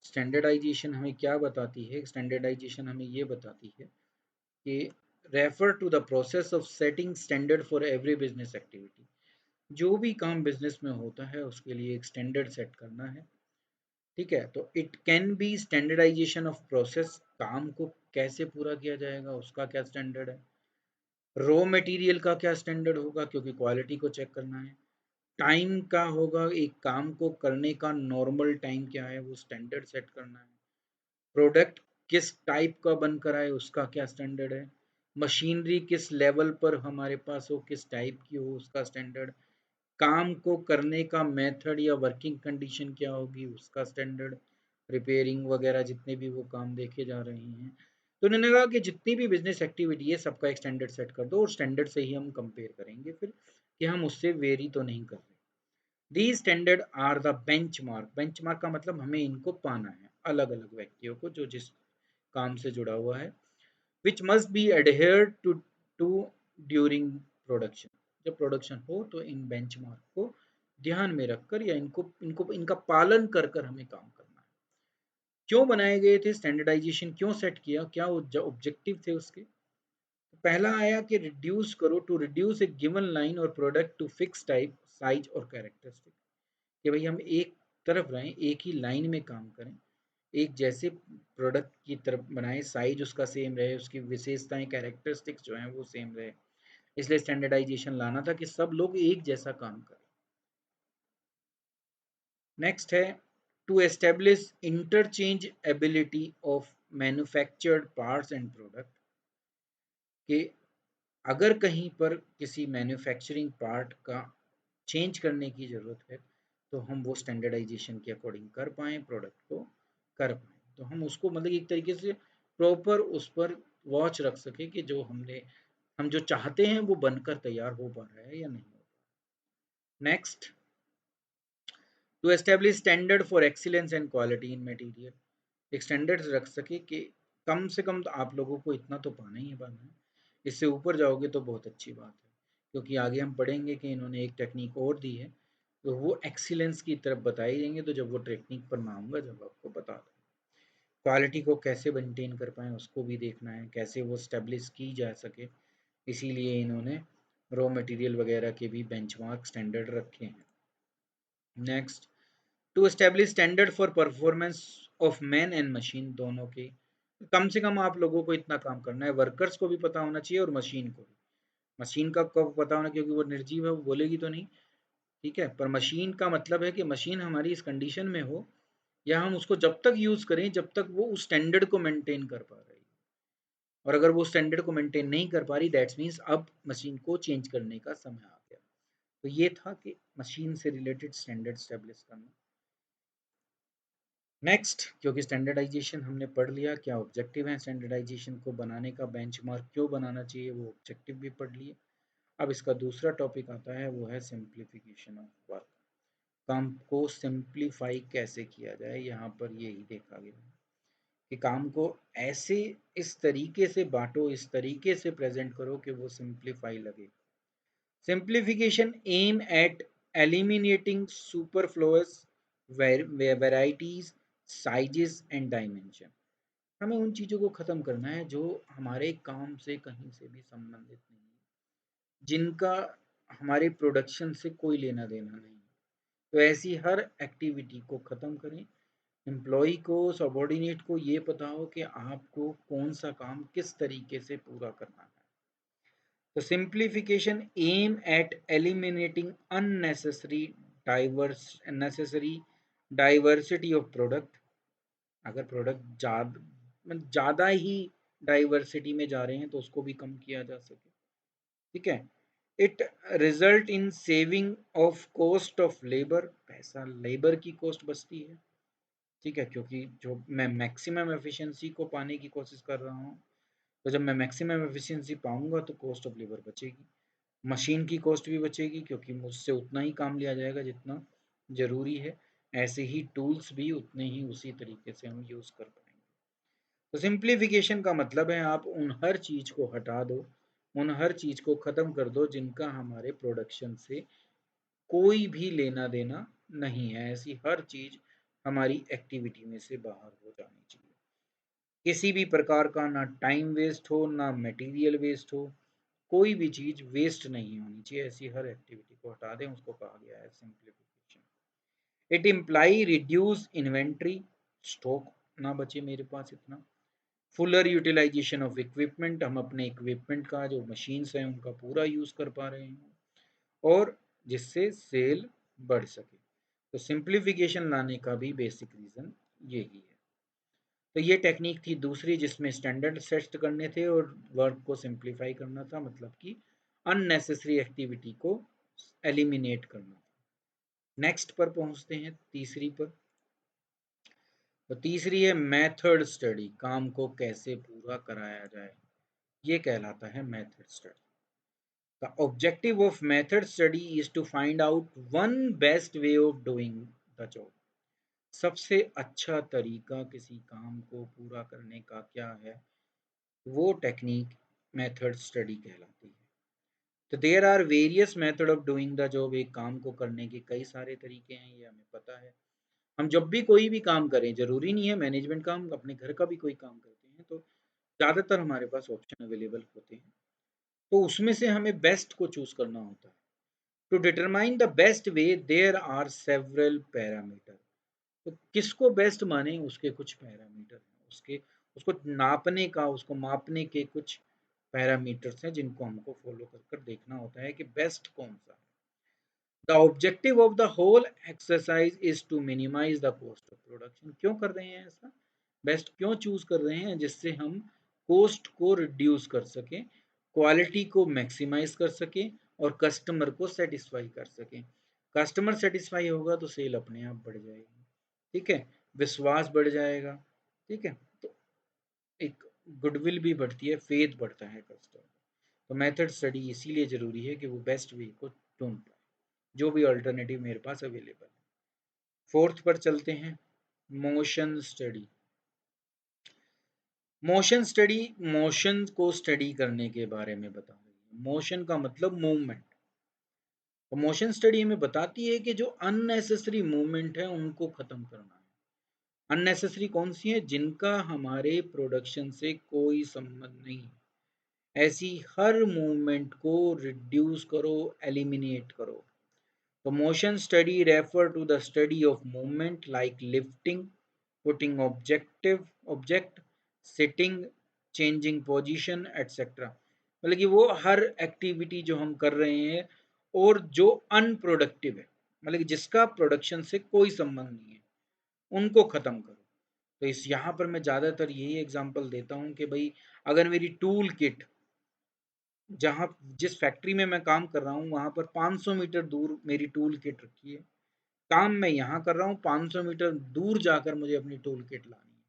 स्टैंडर्डाइजेशन हमें क्या बताती है, स्टैंडर्डाइजेशन हमें ये बताती है कि refer to the process of setting standard for every business activity. जो भी काम बिजनेस में होता है उसके लिए एक स्टैंडर्ड सेट करना है, ठीक है। तो it can be standardisation of process, काम को कैसे पूरा किया जाएगा उसका क्या स्टैंडर्ड है, रॉ मटेरियल का क्या स्टैंडर्ड होगा क्योंकि क्वालिटी को चेक करना है, टाइम का होगा, एक काम को करने का नॉर्मल टाइम क्या है वो स्टैंडर्ड सेट करना है, प्रोडक्ट किस टाइप का बनकर आए उसका क्या स्टैंडर्ड है, मशीनरी किस लेवल पर हमारे पास हो, किस टाइप की हो उसका स्टैंडर्ड, काम को करने का मेथड या वर्किंग कंडीशन क्या होगी उसका स्टैंडर्ड, रिपेयरिंग वगैरह जितने भी वो काम देखे जा रहे हैं। तो उन्होंने कहा कि जितनी भी बिजनेस एक्टिविटी है सबका एक स्टैंडर्ड सेट कर दो और स्टैंडर्ड से ही हम कंपेयर करेंगे फिर कि हम उससे वेरी तो नहीं कर रहे। The standard are the benchmark, benchmark का मतलब हमें इनको पाना है अलग अलग व्यक्तियों को जो जिस काम से जुड़ा हुआ है, which must be adhered to during production. जब प्रोडक्शन हो तो इन बेंचमार्क को ध्यान में रखकर या इनको इनको इनका पालन कर कर हमें काम करना है। क्यों बनाए गए थे स्टैंडर्डाइजेशन, क्यों सेट किया, क्या ऑब्जेक्टिव थे उसके। पहला आया कि रिड्यूस करो, to reduce a given line और product to fix type size और कैरेक्टरिस्टिक, कि भाई हम एक तरफ रहें, एक ही लाइन में काम करें, एक जैसे प्रोडक्ट की तरफ बनाए, साइज उसका सेम रहे, उसकी विशेषताएं कैरेक्टरिस्टिक्स जो हैं वो सेम रहे, इसलिए स्टैंडर्डाइजेशन लाना था कि सब लोग एक जैसा काम करें। नेक्स्ट है to establish interchangeability of manufactured parts and product, कि अगर कहीं पर किसी मैन्युफैक्चरिंग पार्ट का चेंज करने की ज़रूरत है तो हम वो स्टैंडर्डाइजेशन के अकॉर्डिंग कर पाएँ, प्रोडक्ट को कर पाएँ, तो हम उसको मतलब एक तरीके से प्रॉपर उस पर वॉच रख सकें कि जो हम जो चाहते हैं वो बनकर तैयार हो पा रहा है या नहीं हो पा रहा। Next, to establish standard for excellence and quality in material, एक स्टैंडर्ड रख सके कि कम से कम तो आप लोगों को इतना तो पाना ही है, पाना है, इससे ऊपर जाओगे तो बहुत अच्छी बात है, क्योंकि आगे हम पढ़ेंगे कि इन्होंने एक टेक्निक और दी है तो वो एक्सीलेंस की तरफ बताई देंगे, तो जब वो टेक्निक पर मैं आऊँगा जब आपको बता दूँ। क्वालिटी को कैसे मेंटेन कर पाएँ उसको भी देखना है, कैसे वो स्टेब्लिश की जा सके, इसीलिए इन्होंने रॉ मटेरियल वगैरह के भी बेंचमार्क स्टैंडर्ड रखे हैं। Next, to establish standard for performance of man and machine, दोनों के कम से कम आप लोगों को इतना काम करना है, वर्कर्स को भी पता होना चाहिए और मशीन को भी। मशीन का कब पता होना, क्योंकि वो निर्जीव है, वो बोलेगी तो नहीं, ठीक है, पर मशीन का मतलब है कि मशीन हमारी इस कंडीशन में हो या हम उसको जब तक यूज करें जब तक वो उस स्टैंडर्ड को मेंटेन कर पा रही है, और अगर वो स्टैंडर्ड को मेंटेन नहीं कर पा रही, दैट्स मीन्स अब मशीन को चेंज करने का समय आ गया। तो ये था कि मशीन से रिलेटेड स्टैंडर्ड स्टैब्लिश करना। नेक्स्ट, क्योंकि स्टैंडर्डाइजेशन हमने पढ़ लिया, क्या ऑब्जेक्टिव है स्टैंडर्डाइजेशन को बनाने का, बेंचमार्क क्यों बनाना चाहिए, वो ऑब्जेक्टिव भी पढ़ लिए। अब इसका दूसरा टॉपिक आता है, वो है सिंप्लीफिकेशन ऑफ वर्क। काम को सिंप्लीफाई कैसे किया जाए, यहाँ पर यही देखा गया है कि काम को ऐसे इस तरीके से बांटो, इस तरीके से प्रेजेंट करो कि वो सिंप्लीफाई लगे। Simplification aim at eliminating superfluous varieties, sizes and dimension. हमें उन चीज़ों को ख़त्म करना है जो हमारे काम से कहीं से भी संबंधित नहीं है, जिनका हमारे प्रोडक्शन से कोई लेना देना नहीं। तो ऐसी हर एक्टिविटी को ख़त्म करें। एम्प्लॉय को, सबॉर्डिनेट को ये पता हो कि आपको कौन सा काम किस तरीके से पूरा करना है। तो simplification aim at eliminating unnecessary diversity of product. अगर प्रोडक्ट ज़्यादा ही डाइवर्सिटी में जा रहे हैं तो उसको भी कम किया जा सके, ठीक है। It result in saving of cost of labour, पैसा लेबर की कॉस्ट बचती है, ठीक है, क्योंकि जो मैं मैक्सिमम एफिशिएंसी को पाने की कोशिश कर रहा हूँ, तो जब मैं मैक्सिमम एफिशिएंसी पाऊंगा तो कॉस्ट ऑफ लेबर बचेगी, मशीन की कॉस्ट भी बचेगी क्योंकि मुझसे उतना ही काम लिया जाएगा जितना ज़रूरी है, ऐसे ही टूल्स भी उतने ही उसी तरीके से हम यूज़ कर पाएंगे। तो सिंप्लीफिकेशन का मतलब है आप उन हर चीज़ को हटा दो, उन हर चीज़ को ख़त्म कर दो जिनका हमारे प्रोडक्शन से कोई भी लेना देना नहीं है, ऐसी हर चीज़ हमारी एक्टिविटी में से बाहर हो जानी चाहिए। किसी भी प्रकार का ना टाइम वेस्ट हो, ना मटेरियल वेस्ट हो, कोई भी चीज़ वेस्ट नहीं होनी चाहिए, ऐसी हर एक्टिविटी को हटा दें, उसको कहा गया है simplification. It imply reduce inventory, stock ना बचे मेरे पास इतना। फुलर यूटिलाइजेशन ऑफ इक्विपमेंट, हम अपने इक्विपमेंट का जो मशीन्स हैं उनका पूरा यूज़ कर पा रहे हैं और जिससे सेल बढ़ सके। तो सिंप्लीफिकेशन लाने का भी बेसिक रीज़न यही है। तो ये टेक्निक थी दूसरी, जिसमें स्टैंडर्ड सेट करने थे और वर्क को सिंप्लीफाई करना था, मतलब कि अननेसेसरी एक्टिविटी को एलिमिनेट करना था। नेक्स्ट पर पहुंचते हैं, तीसरी पर। तो तीसरी है मेथड स्टडी, काम को कैसे पूरा कराया जाए, ये कहलाता है method study. The objective of method study is to find out one best way of doing the job. सबसे अच्छा तरीका किसी काम को पूरा करने का क्या है, वो टेक्निक मेथड स्टडी कहलाती है। तो there are various method of doing the job, एक काम को करने के कई सारे तरीके हैं, ये हमें पता है। हम जब भी कोई भी काम करें, जरूरी नहीं है मैनेजमेंट का, हम अपने घर का भी कोई काम करते हैं तो ज़्यादातर हमारे पास ऑप्शन अवेलेबल होते हैं, तो उसमें से हमें बेस्ट को चूज करना होता है। To determine the best way there are several parameter. तो किसको बेस्ट माने उसके कुछ पैरामीटर हैं, उसके उसको नापने का, उसको मापने के कुछ पैरामीटर्स हैं जिनको हमको फॉलो कर कर देखना होता है कि बेस्ट कौन सा है। The objective of the whole exercise is to minimise the cost of production. क्यों कर रहे हैं ऐसा, बेस्ट क्यों चूज कर रहे हैं, जिससे हम कॉस्ट को रिड्यूस कर सकें, क्वालिटी को मैक्सिमाइज कर सकें और कस्टमर को सेटिस्फाई कर सकें। कस्टमर सेटिस्फाई होगा तो सेल अपने आप बढ़ जाएगी, ठीक है, विश्वास बढ़ जाएगा, ठीक है, तो एक गुडविल भी बढ़ती है, फेथ बढ़ता है कस्टमर। तो मेथड स्टडी इसीलिए ज़रूरी है कि वो बेस्ट वे को ढूंढ पाए, जो भी अल्टरनेटिव मेरे पास अवेलेबल है। फोर्थ पर चलते हैं, motion study. Motion study motion को स्टडी करने के बारे में बता रही है। मोशन का मतलब मूवमेंट। तो मोशन स्टडी हमें बताती है कि जो अननेसेसरी मूवमेंट है उनको खत्म करना है। अननेसेसरी कौन सी है? जिनका हमारे प्रोडक्शन से कोई संबंध नहीं है। ऐसी हर मूवमेंट को रिड्यूस करो, एलिमिनेट करो। तो motion study refer to the study of movement like lifting, putting object, sitting, changing position etcetera. मतलब कि वो हर एक्टिविटी जो हम कर रहे हैं और जो अनप्रोडक्टिव है, मतलब कि जिसका प्रोडक्शन से कोई संबंध नहीं है, उनको खत्म करो। तो इस यहाँ पर मैं ज़्यादातर यही एग्जांपल देता हूँ कि भाई अगर मेरी टूल किट, जहाँ जिस फैक्ट्री में मैं काम कर रहा हूँ वहाँ पर 500 मीटर दूर मेरी टूल किट रखी है, काम मैं यहाँ कर रहा हूँ, 500 मीटर दूर जाकर मुझे अपनी टूल किट लानी है,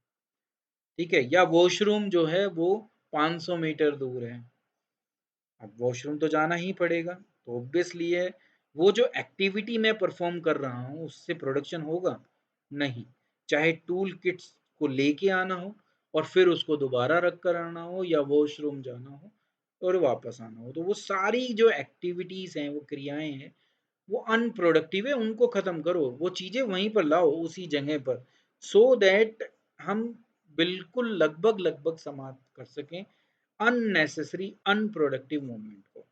ठीक है? या वॉशरूम जो है वो 500 मीटर दूर है, अब वॉशरूम तो जाना ही पड़ेगा, तो ऑब्वियसली है वो जो एक्टिविटी मैं परफॉर्म कर रहा हूँ उससे प्रोडक्शन होगा नहीं, चाहे टूल किट्स को लेके आना हो और फिर उसको दोबारा रख कर आना हो या वॉशरूम जाना हो और वापस आना हो, तो वो सारी जो एक्टिविटीज हैं, वो क्रियाएं हैं, वो अनप्रोडक्टिव है, उनको खत्म करो, वो चीजें वहीं पर लाओ उसी जगह पर, सो दैट हम बिल्कुल लगभग लगभग समाप्त कर सकें unnecessary unproductive movement को,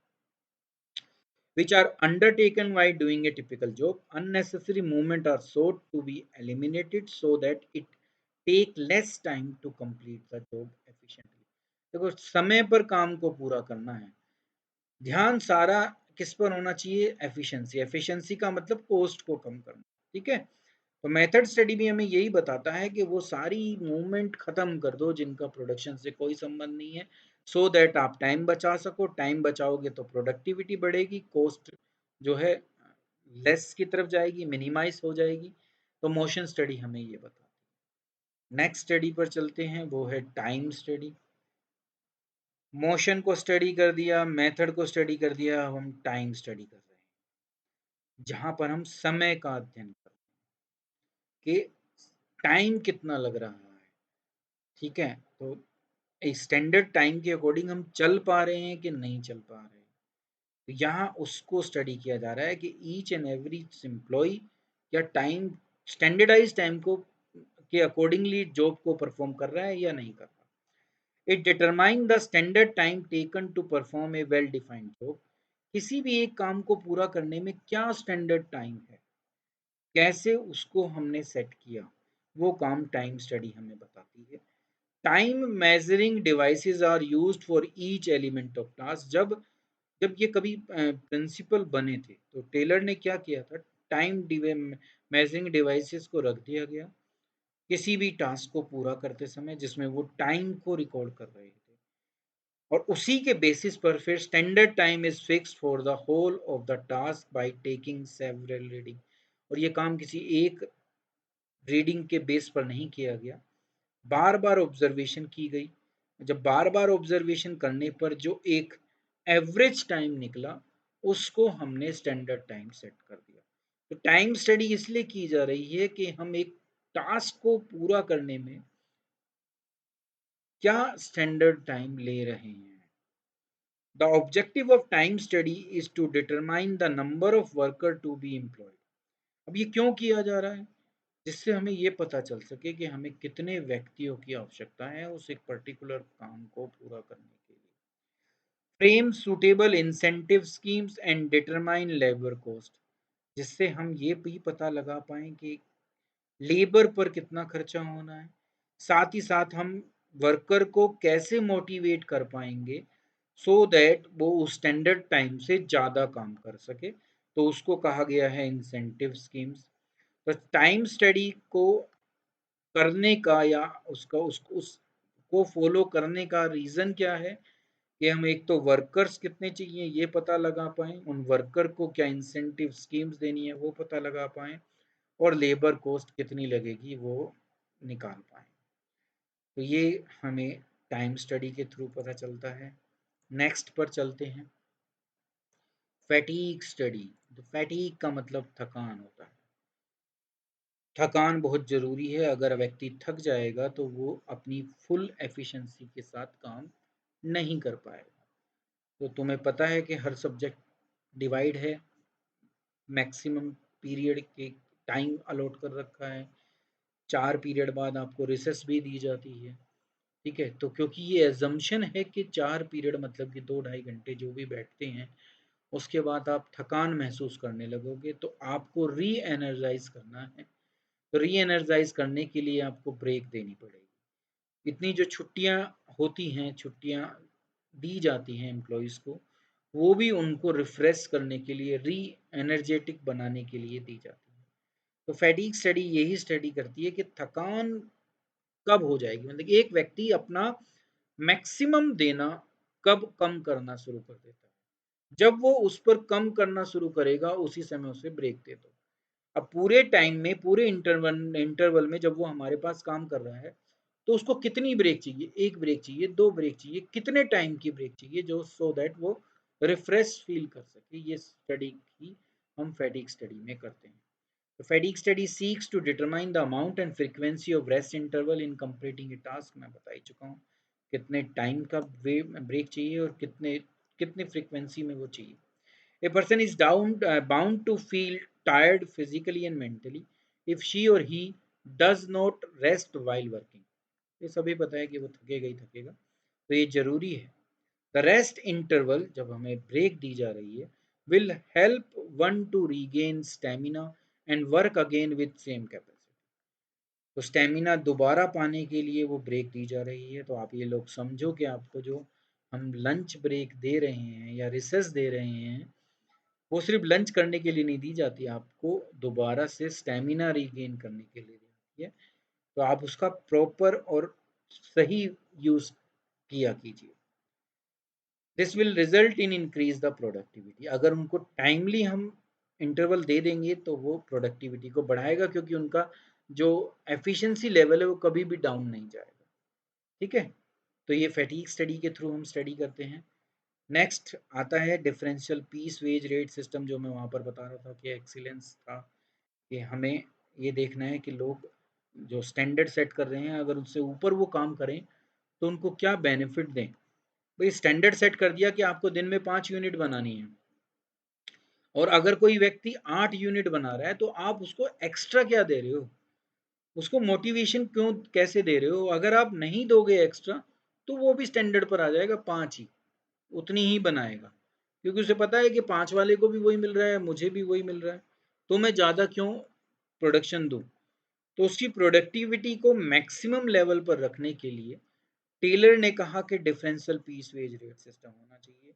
which are undertaken while doing a typical job. Unnecessary movement are sought to be eliminated so that it take less time to complete the job efficiently. देखो समय पर काम को पूरा करना है, ध्यान सारा किस पर होना चाहिए? एफिशिएंसी। एफिशिएंसी का मतलब कॉस्ट को कम करना, ठीक है? तो मेथड स्टडी भी हमें यही बताता है कि वो सारी मूवमेंट खत्म कर दो जिनका प्रोडक्शन से कोई संबंध नहीं है, सो दैट आप टाइम बचा सको। टाइम बचाओगे तो प्रोडक्टिविटी बढ़ेगी, कॉस्ट जो है लेस की तरफ जाएगी, मिनिमाइज हो जाएगी। तो मोशन स्टडी हमें ये बताती है। नेक्स्ट स्टडी पर चलते हैं, वो है टाइम स्टडी। मोशन को स्टडी कर दिया, मेथड को स्टडी कर दिया, अब हम टाइम स्टडी कर रहे हैं, जहां पर हम समय का अध्ययन कर रहे हैं कि टाइम कितना लग रहा है, ठीक है? तो एक स्टैंडर्ड टाइम के अकॉर्डिंग हम चल पा रहे हैं कि नहीं चल पा रहे हैं, तो यहाँ उसको स्टडी किया जा रहा है कि ईच एंड एवरी एम्प्लॉय या टाइम स्टैंडर्डाइज टाइम को के अकॉर्डिंगली जॉब को परफॉर्म कर रहा है या नहीं कर रहा। It determine the standard time taken to perform a well defined job. किसी भी एक काम को पूरा करने में क्या स्टैंडर्ड टाइम है, कैसे उसको हमने सेट किया, वो काम टाइम स्टडी हमें बताती है। Time measuring devices are used for each element of task. जब जब ये कभी प्रिंसिपल बने थे तो टेलर ने क्या किया था, टाइम मेजरिंग डिवाइसेस को रख दिया गया किसी भी टास्क को पूरा करते समय जिसमें वो टाइम को रिकॉर्ड कर रहे थे, और उसी के बेसिस पर फिर standard time is fixed for the whole of the task by taking several reading. और ये काम किसी एक रीडिंग के बेस पर नहीं किया गया, बार बार ऑब्जर्वेशन की गई। जब बार बार ऑब्जर्वेशन करने पर जो एक एवरेज टाइम निकला, उसको हमने स्टैंडर्ड टाइम सेट कर दिया। तो टाइम स्टडी इसलिए की जा रही है कि हम एक टास्क को पूरा करने में क्या स्टैंडर्ड टाइम ले रहे हैं। The objective of time study is to determine the number of worker to be employed. अब ये क्यों किया जा रहा है? जिससे हमें ये पता चल सके कि हमें कितने व्यक्तियों की आवश्यकता है उस एक पर्टिकुलर काम को पूरा करने के लिए। Frame suitable incentive schemes and determine labour cost. जिससे हम ये भी पता लगा पाएँ कि लेबर पर कितना खर्चा होना है, साथ ही साथ हम वर्कर को कैसे मोटिवेट कर पाएंगे सो दैट वो उस स्टैंडर्ड टाइम से ज़्यादा काम कर सके, तो उसको कहा गया है इंसेंटिव स्कीम्स। तो टाइम स्टडी को करने का या उसको फॉलो करने का रीज़न क्या है कि हम एक तो वर्कर्स कितने चाहिए ये पता लगा पाएँ, उन वर्कर को क्या इंसेंटिव स्कीम्स देनी है वो पता लगा पाएँ, और लेबर कॉस्ट कितनी लगेगी वो निकाल पाएँ। तो ये हमें टाइम स्टडी के थ्रू पता चलता है। नेक्स्ट पर चलते हैं, फैटीग स्टडी। तो फैटीग का मतलब थकान होता है। थकान बहुत ज़रूरी है, अगर व्यक्ति थक जाएगा तो वो अपनी फुल एफिशिएंसी के साथ काम नहीं कर पाएगा। तो तुम्हें पता है कि हर सब्जेक्ट डिवाइड है, मैक्सिमम पीरियड के टाइम अलॉट कर रखा है, 4 पीरियड बाद आपको रिसेस भी दी जाती है, ठीक है। तो क्योंकि ये एजम्पशन है कि 4 पीरियड मतलब कि 2-2.5 घंटे जो भी बैठते हैं, उसके बाद आप थकान महसूस करने लगोगे, तो आपको री एनर्जाइज करना है। तो री एनर्जाइज करने के लिए आपको ब्रेक देनी पड़ेगी। इतनी जो छुट्टियां होती हैं, छुट्टियां दी जाती हैं एम्प्लॉयज़ को, वो भी उनको रिफ्रेश करने के लिए, री एनर्जेटिक बनाने के लिए दी जाती है। तो फैटीग स्टडी यही स्टडी करती है कि थकान कब हो जाएगी, मतलब एक व्यक्ति अपना मैक्सिमम देना कब कम करना शुरू कर देता है। जब वो उस पर कम करना शुरू करेगा, उसी समय उसे ब्रेक दे दो। अब पूरे टाइम में, पूरे इंटरवल में जब वो हमारे पास काम कर रहा है, तो उसको कितनी ब्रेक चाहिए, 1 ब्रेक चाहिए, 2 ब्रेक चाहिए, कितने टाइम की ब्रेक चाहिए, जो सो दैट वो रिफ्रेश फील कर सके। ये स्टडी ही हम फैटीग स्टडी में करते हैं। The fatigue study seeks to determine the amount and frequency of rest interval in completing a task। मैं बता ही चुका हूँ कितने टाइम का ब्रेक चाहिए और कितने कितने फ्रीक्वेंसी में वो चाहिए। A person is bound to feel tired physically and mentally if she or he does not rest while working। ये सभी पता है कि वो थकेगा ही थकेगा, तो ये जरूरी है। द रेस्ट इंटरवल, जब हमें ब्रेक दी जा रही है, will help one two regain stamina and work again with same capacity. तो स्टेमिना दोबारा पाने के लिए वो ब्रेक दी जा रही है। तो आप ये लोग समझो कि आपको जो हम लंच ब्रेक दे रहे हैं या रिसेस दे रहे हैं, वो सिर्फ लंच करने के लिए नहीं दी जाती, आपको दोबारा से स्टेमिना रीगेन करने के लिए दी जाती है। तो आप उसका प्रॉपर और सही यूज किया कीजिए। This will result in increase the productivity. अगर उनको टाइमली हम इंटरवल दे देंगे तो वो प्रोडक्टिविटी को बढ़ाएगा, क्योंकि उनका जो एफिशिएंसी लेवल है वो कभी भी डाउन नहीं जाएगा, ठीक है। तो ये फैटीग स्टडी के थ्रू हम स्टडी करते हैं। नेक्स्ट आता है differential piece wage rate system, जो मैं वहाँ पर बता रहा था कि एक्सीलेंस था, कि हमें ये देखना है कि लोग जो स्टैंडर्ड सेट कर रहे हैं, अगर उससे ऊपर वो काम करें तो उनको क्या बेनिफिट दें। भाई स्टैंडर्ड सेट कर दिया कि आपको दिन में 5 यूनिट बनानी है, और अगर कोई व्यक्ति 8 यूनिट बना रहा है, तो आप उसको एक्स्ट्रा क्या दे रहे हो, उसको मोटिवेशन क्यों, कैसे दे रहे हो। अगर आप नहीं दोगे एक्स्ट्रा, तो वो भी स्टैंडर्ड पर आ जाएगा, 5 ही, उतनी ही बनाएगा, क्योंकि उसे पता है कि 5 वाले को भी वही मिल रहा है, मुझे भी वही मिल रहा है, तो मैं ज़्यादा क्यों प्रोडक्शन दूँ। तो उसकी प्रोडक्टिविटी को मैक्सिमम लेवल पर रखने के लिए टेलर ने कहा कि differential piece wage rate system होना चाहिए।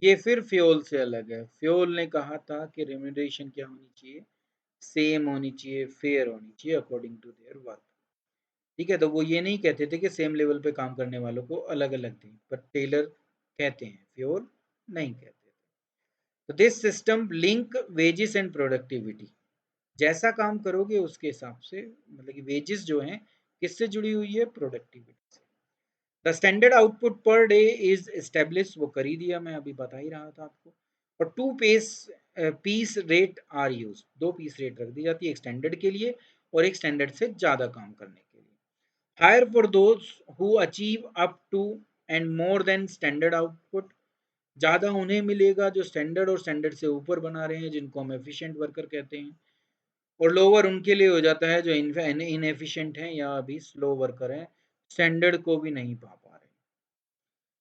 ये फिर फ्योल से अलग है। फ्योल ने कहा था कि रेम्यूनरेशन क्या होनी चाहिए, सेम होनी चाहिए, फेयर होनी चाहिए अकॉर्डिंग टू देयर वर्क, ठीक है। तो वो ये नहीं कहते थे कि सेम लेवल पे काम करने वालों को अलग अलग दें, पर टेलर कहते हैं, फ्योल नहीं कहते थे। तो this system link wages and productivity, जैसा काम करोगे उसके हिसाब से, मतलब कि वेजेस जो हैं किससे जुड़ी हुई है, प्रोडक्टिविटी से। The standard output per day is establish, वो कर ही दिया, मैं अभी बता ही रहा था आपको। और two piece rate are use, 2 piece rate रख दी जाती है, एक स्टैंडर्ड के लिए और एक स्टैंडर्ड से ज़्यादा काम करने के लिए। Higher for those who achieve up to and more than standard output, ज़्यादा उन्हें मिलेगा जो स्टैंडर्ड और स्टैंडर्ड से ऊपर बना रहे हैं, जिनको हम एफिशिएंट वर्कर कहते हैं। और लोअर उनके लिए हो जाता है जो इनएफिशिएंट हैं या अभी स्लो वर्कर हैं, स्टैंडर्ड को भी नहीं पा पा रहे।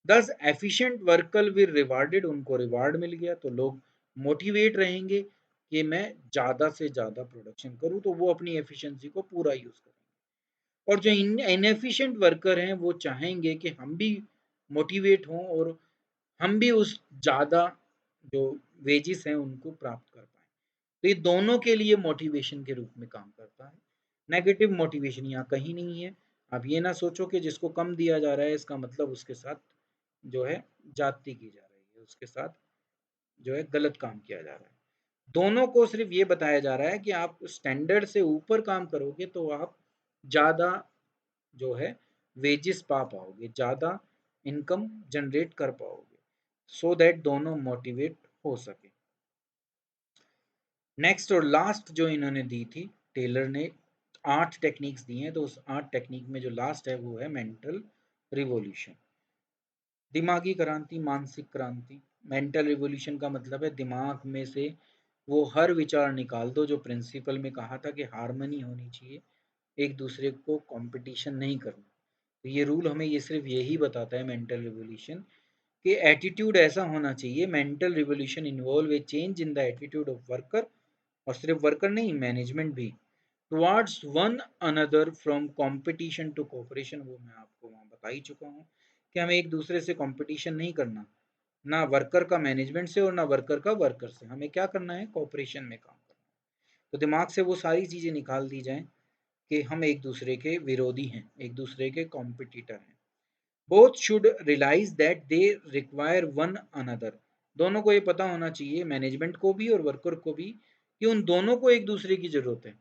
दस एफिशिएंट वर्कर विल रिवार्डेड, उनको रिवार्ड मिल गया, तो लोग मोटिवेट रहेंगे कि मैं ज़्यादा से ज़्यादा प्रोडक्शन करूँ, तो वो अपनी एफिशिएंसी को पूरा यूज़ करेंगे। और जो इनएफिशिएंट वर्कर हैं, वो चाहेंगे कि हम भी मोटिवेट हों और हम भी उस ज़्यादा जो वेजेस हैं उनको प्राप्त कर पाएँ। तो ये दोनों के लिए मोटिवेशन के रूप में काम करता है। नेगेटिव मोटिवेशन यहाँ कहीं नहीं है। आप ये ना सोचो कि जिसको कम दिया जा रहा है इसका मतलब उसके साथ जो है ज्यादती की जा रही है, उसके साथ जो है गलत काम किया जा रहा है। दोनों को सिर्फ ये बताया जा रहा है कि आप स्टैंडर्ड से ऊपर काम करोगे तो आप ज़्यादा जो है वेजेस पा पाओगे, ज़्यादा इनकम जनरेट कर पाओगे, सो दैट दोनों मोटिवेट हो सके। नेक्स्ट और लास्ट जो इन्होंने दी थी, टेलर ने 8 टेक्निक्स दी हैं, तो उस 8 टेक्निक में जो लास्ट है वो है मेंटल रिवॉल्यूशन, दिमागी क्रांति, मानसिक क्रांति। मेंटल रिवॉल्यूशन का मतलब है दिमाग में से वो हर विचार निकाल दो जो प्रिंसिपल में कहा था कि हार्मनी होनी चाहिए, एक दूसरे को कंपटीशन नहीं करना। तो ये रूल हमें ये सिर्फ यही बताता है मेंटल रिवॉल्यूशन कि एटीट्यूड ऐसा होना चाहिए। Mental revolution involve a change in the attitude of worker, और सिर्फ वर्कर नहीं, मैनेजमेंट भी, towards one another from competition to cooperation. वो मैं आपको वहाँ बता ही चुका हूँ कि हमें एक दूसरे से कंपटीशन नहीं करना, ना वर्कर का मैनेजमेंट से और ना वर्कर का वर्कर से। हमें क्या करना है, कोऑपरेशन में काम करना है। तो दिमाग से वो सारी चीज़ें निकाल दी जाएं कि हम एक दूसरे के विरोधी हैं, एक दूसरे के कॉम्पिटिटर हैं। Both should realise that they require one another. दोनों को ये पता होना चाहिए, मैनेजमेंट को भी और वर्कर को भी, कि उन दोनों को एक दूसरे की जरूरत है।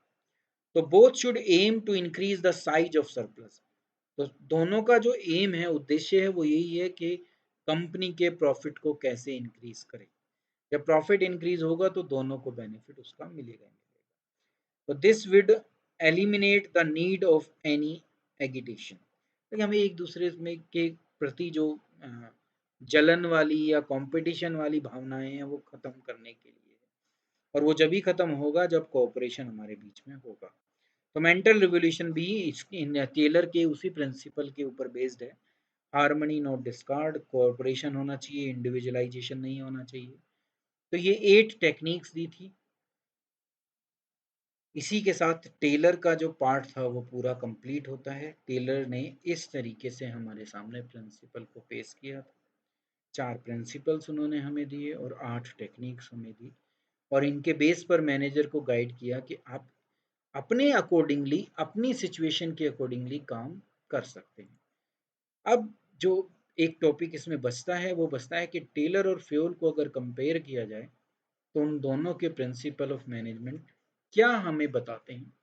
तो both should aim to increase the size of surplus. तो दोनों का जो एम है, उद्देश्य है, वो यही है कि कंपनी के प्रॉफिट को कैसे इंक्रीज करें। जब प्रॉफिट इंक्रीज होगा तो दोनों को बेनिफिट उसका मिलेगा ही मिलेगा। तो this would eliminate the need of any agitation. तो हमें एक दूसरे में के प्रति जो जलन वाली या कंपटीशन वाली भावनाएं हैं वो खत्म करने के लिए, और वो जब ही खत्म होगा जब कोऑपरेशन हमारे बीच में होगा। तो मेंटल रिवोल्यूशन भी इन टेलर के उसी प्रिंसिपल के ऊपर बेस्ड है। हार्मनी नॉट डिस्कार्ड, कोऑपरेशन होना चाहिए, इंडिविजुअलाइजेशन नहीं होना चाहिए। तो ये 8 टेक्निक्स दी थी। इसी के साथ टेलर का जो पार्ट था वो पूरा कंप्लीट होता है। टेलर ने इस तरीके से हमारे सामने प्रिंसिपल को पेश किया था। 4 प्रिंसिपल्स उन्होंने हमें दिए और 8 टेक्निक्स हमें दी, और इनके बेस पर मैनेजर को गाइड किया कि आप अपने अकॉर्डिंगली, अपनी सिचुएशन के अकॉर्डिंगली काम कर सकते हैं। अब जो एक टॉपिक इसमें बचता है वो बचता है कि टेलर और फ्योल को अगर कंपेयर किया जाए तो उन दोनों के प्रिंसिपल ऑफ मैनेजमेंट क्या हमें बताते हैं।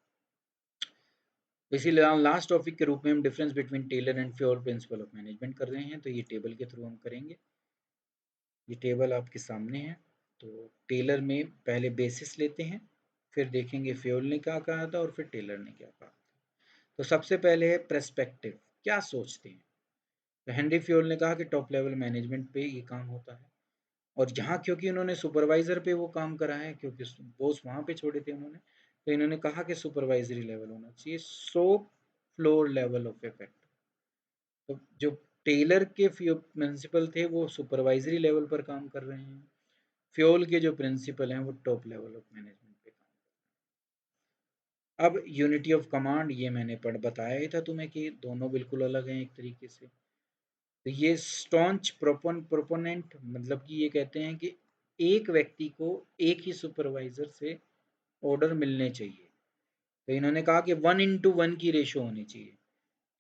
इसीलिए लास्ट टॉपिक के रूप में हम difference between Taylor and Fayol principle of management कर रहे हैं। तो ये टेबल के थ्रू हम करेंगे। ये टेबल आपके सामने है। तो टेलर में पहले बेसिस लेते हैं, फिर देखेंगे फ्योल ने क्या कहा था और फिर टेलर ने क्या कहा। तो सबसे पहले है पर्सपेक्टिव, क्या सोचते हैं। तो हेनरी फ्योल ने कहा कि टॉप लेवल मैनेजमेंट पे ये काम होता है, और जहाँ क्योंकि उन्होंने सुपरवाइजर पे वो काम करा है, क्योंकि बोस वहाँ पे छोड़े थे उन्होंने, तो इन्होंने कहा कि सुपरवाइजरी लेवल होना चाहिए, सो फ्लोर लेवल ऑफ इफेक्ट। तो जो टेलर के प्रिंसिपल थे वो सुपरवाइजरी लेवल पर काम कर रहे हैं, फ्योल के जो प्रिंसिपल हैं वो टॉप लेवल ऑफ मैनेजमेंट पे काम। अब यूनिटी ऑफ कमांड, ये मैंने पढ़ बताया ही था तुम्हें कि दोनों बिल्कुल अलग हैं एक तरीके से। तो ये स्टॉन्च प्रोपोनेंट, मतलब कि ये कहते हैं कि एक व्यक्ति को एक ही सुपरवाइजर से ऑर्डर मिलने चाहिए। तो इन्होंने कहा कि 1:1 की रेशो होनी चाहिए।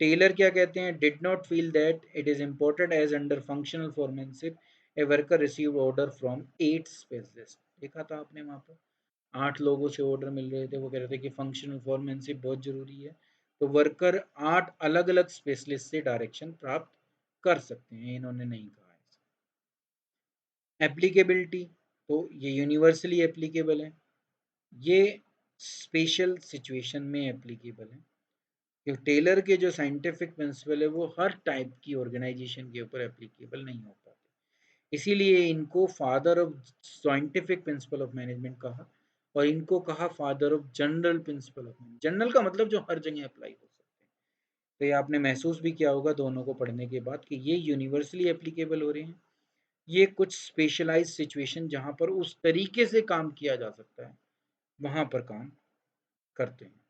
टेलर क्या कहते हैं, did not feel that it is important as under functional foremanship a worker receive order from 8 specialist. देखा था आपने वहाँ पर 8 लोगों से ऑर्डर मिल रहे थे। वो कह रहे थे कि फंक्शनल फॉरमैनशिप बहुत जरूरी है, तो वर्कर 8 अलग अलग स्पेशलिस्ट से डायरेक्शन प्राप्त कर सकते हैं। इन्होंने नहीं कहा है। एप्लीकेबिलिटी, तो ये यूनिवर्सली एप्लीकेबल है, ये स्पेशल सिचुएशन में एप्लीकेबल है। क्योंकि टेलर के जो साइंटिफिक प्रिंसिपल है वो हर टाइप की ऑर्गेनाइजेशन के ऊपर एप्लीकेबल नहीं हो पाते, इसीलिए इनको father of scientific principle of management कहा, और इनको कहा father of general principle of management. General का मतलब जो हर जगह अप्लाई हो सकते हैं। तो ये आपने महसूस भी किया होगा दोनों को पढ़ने के बाद कि ये यूनिवर्सली एप्लीकेबल हो रहे हैं, ये कुछ स्पेशलाइज्ड सिचुएशन जहाँ पर उस तरीके से काम किया जा सकता है वहाँ पर काम करते हैं।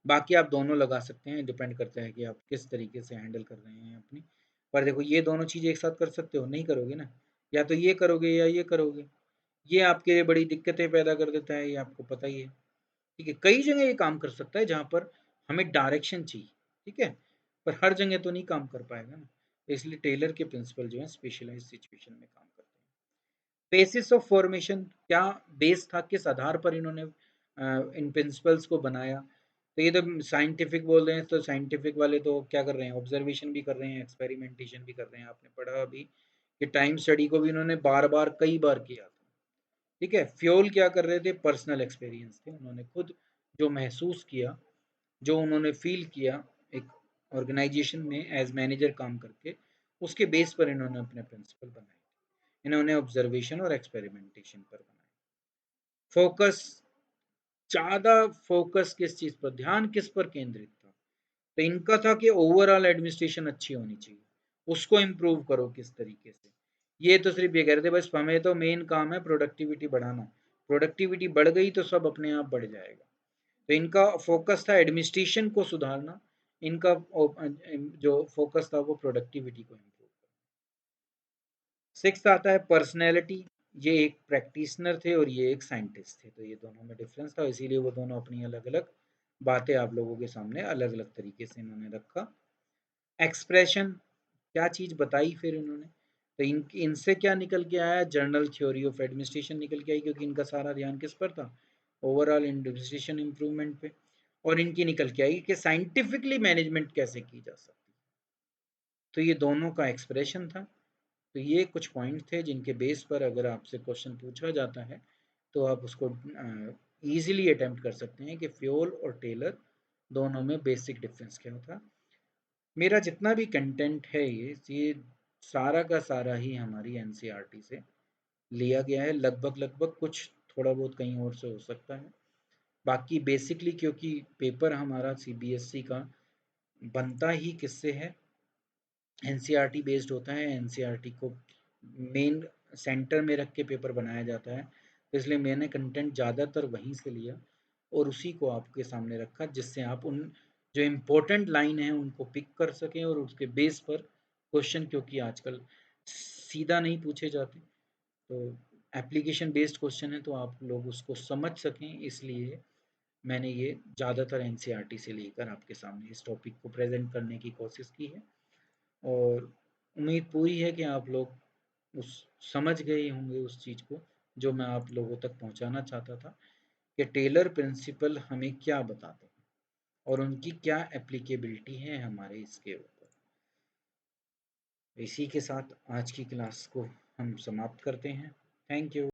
बाकी आप दोनों लगा सकते हैं, डिपेंड करता है कि आप किस तरीके से हैंडल कर रहे हैं अपनी। पर देखो ये दोनों चीज़ें एक साथ कर सकते हो, नहीं करोगे ना, या तो ये करोगे या ये करोगे। ये आपके लिए बड़ी दिक्कतें पैदा कर देता है, ये आपको पता ही है। ठीक है, कई जगह ये काम कर सकता है जहाँ पर हमें डायरेक्शन चाहिए, ठीक है, पर हर जगह तो नहीं काम कर पाएगा ना। इसलिए टेलर के प्रिंसिपल जो है स्पेशलाइज्ड सिचुएशन में काम करते हैं। बेसिस ऑफ फॉर्मेशन, क्या बेस था, किस आधार पर इन्होंने इन प्रिंसिपल्स को बनाया। तो ये तो साइंटिफिक बोल रहे हैं, तो साइंटिफिक वाले तो क्या कर रहे हैं, ऑब्जर्वेशन भी कर रहे हैं, एक्सपेरिमेंटेशन भी कर रहे हैं। आपने पढ़ा अभी कि टाइम स्टडी को भी इन्होंने बार बार कई बार किया था। ठीक है, फ्योल क्या कर रहे थे, पर्सनल एक्सपीरियंस थे, उन्होंने खुद जो महसूस किया, जो उन्होंने फील किया एक ऑर्गेनाइजेशन में एज मैनेजर काम करके, उसके बेस पर इन्होंने अपने प्रिंसिपल बनाए। इन्होंने ऑब्जर्वेशन और एक्सपेरिमेंटेशन पर बनाया। फोकस ज़्यादा फोकस किस चीज़ पर, ध्यान किस पर केंद्रित था? तो इनका था कि ओवरऑल एडमिनिस्ट्रेशन अच्छी होनी चाहिए, उसको इम्प्रूव करो किस तरीके से। ये तो सिर्फ ये कह रहे थे बस हमें तो मेन काम है प्रोडक्टिविटी बढ़ाना, प्रोडक्टिविटी बढ़ गई तो सब अपने आप बढ़ जाएगा। तो इनका फोकस था एडमिनिस्ट्रेशन को सुधारना, इनका जो फोकस था वो प्रोडक्टिविटी को इम्प्रूव करना। सिक्स्थ आता है पर्सनैलिटी। ये एक प्रैक्टिशनर थे और ये एक साइंटिस्ट थे, तो ये दोनों में डिफरेंस था, इसीलिए वो दोनों अपनी अलग अलग बातें आप लोगों के सामने अलग अलग तरीके से इन्होंने रखा। एक्सप्रेशन, क्या चीज़ बताई फिर इन्होंने, तो इनसे क्या निकल के आया, जर्नल थ्योरी ऑफ एडमिनिस्ट्रेशन निकल के आई, क्योंकि इनका सारा ध्यान किस पर था, ओवरऑल एडमिनिस्ट्रेशन इम्प्रूवमेंट पे। और इनकी निकल के आई कि साइंटिफिकली मैनेजमेंट कैसे की जा सकती है, तो ये दोनों का एक्सप्रेशन था। तो ये कुछ पॉइंट थे जिनके बेस पर अगर आपसे क्वेश्चन पूछा जाता है तो आप उसको ईजिली अटेम्प्ट कर सकते हैं कि फ्योल और टेलर दोनों में बेसिक डिफरेंस क्या था। मेरा जितना भी कंटेंट है ये सारा का सारा ही हमारी एनसीईआरटी से लिया गया है, लगभग लगभग, कुछ थोड़ा बहुत कहीं और से हो सकता है। बाकी बेसिकली क्योंकि पेपर हमारा सीबीएसई का बनता ही किससे है, एनसीईआरटी बेस्ड होता है, एनसीईआरटी को मेन सेंटर में रख के पेपर बनाया जाता है, तो इसलिए मैंने कंटेंट ज़्यादातर वहीं से लिया और उसी को आपके सामने रखा, जिससे आप उन जो इम्पोर्टेंट लाइन है उनको पिक कर सकें और उसके बेस पर क्वेश्चन, क्योंकि आजकल सीधा नहीं पूछे जाते, तो एप्लीकेशन बेस्ड क्वेश्चन है तो आप लोग उसको समझ सकें, इसलिए मैंने ये ज़्यादातर एनसीईआरटी से लेकर आपके सामने इस टॉपिक को प्रेजेंट करने की कोशिश की है। और उम्मीद पूरी है कि आप लोग उस समझ गए होंगे उस चीज़ को जो मैं आप लोगों तक पहुंचाना चाहता था, कि टेलर प्रिंसिपल हमें क्या बताते हैं और उनकी क्या एप्लीकेबिलिटी है हमारे इसके ऊपर। इसी के साथ आज की क्लास को हम समाप्त करते हैं। Thank you.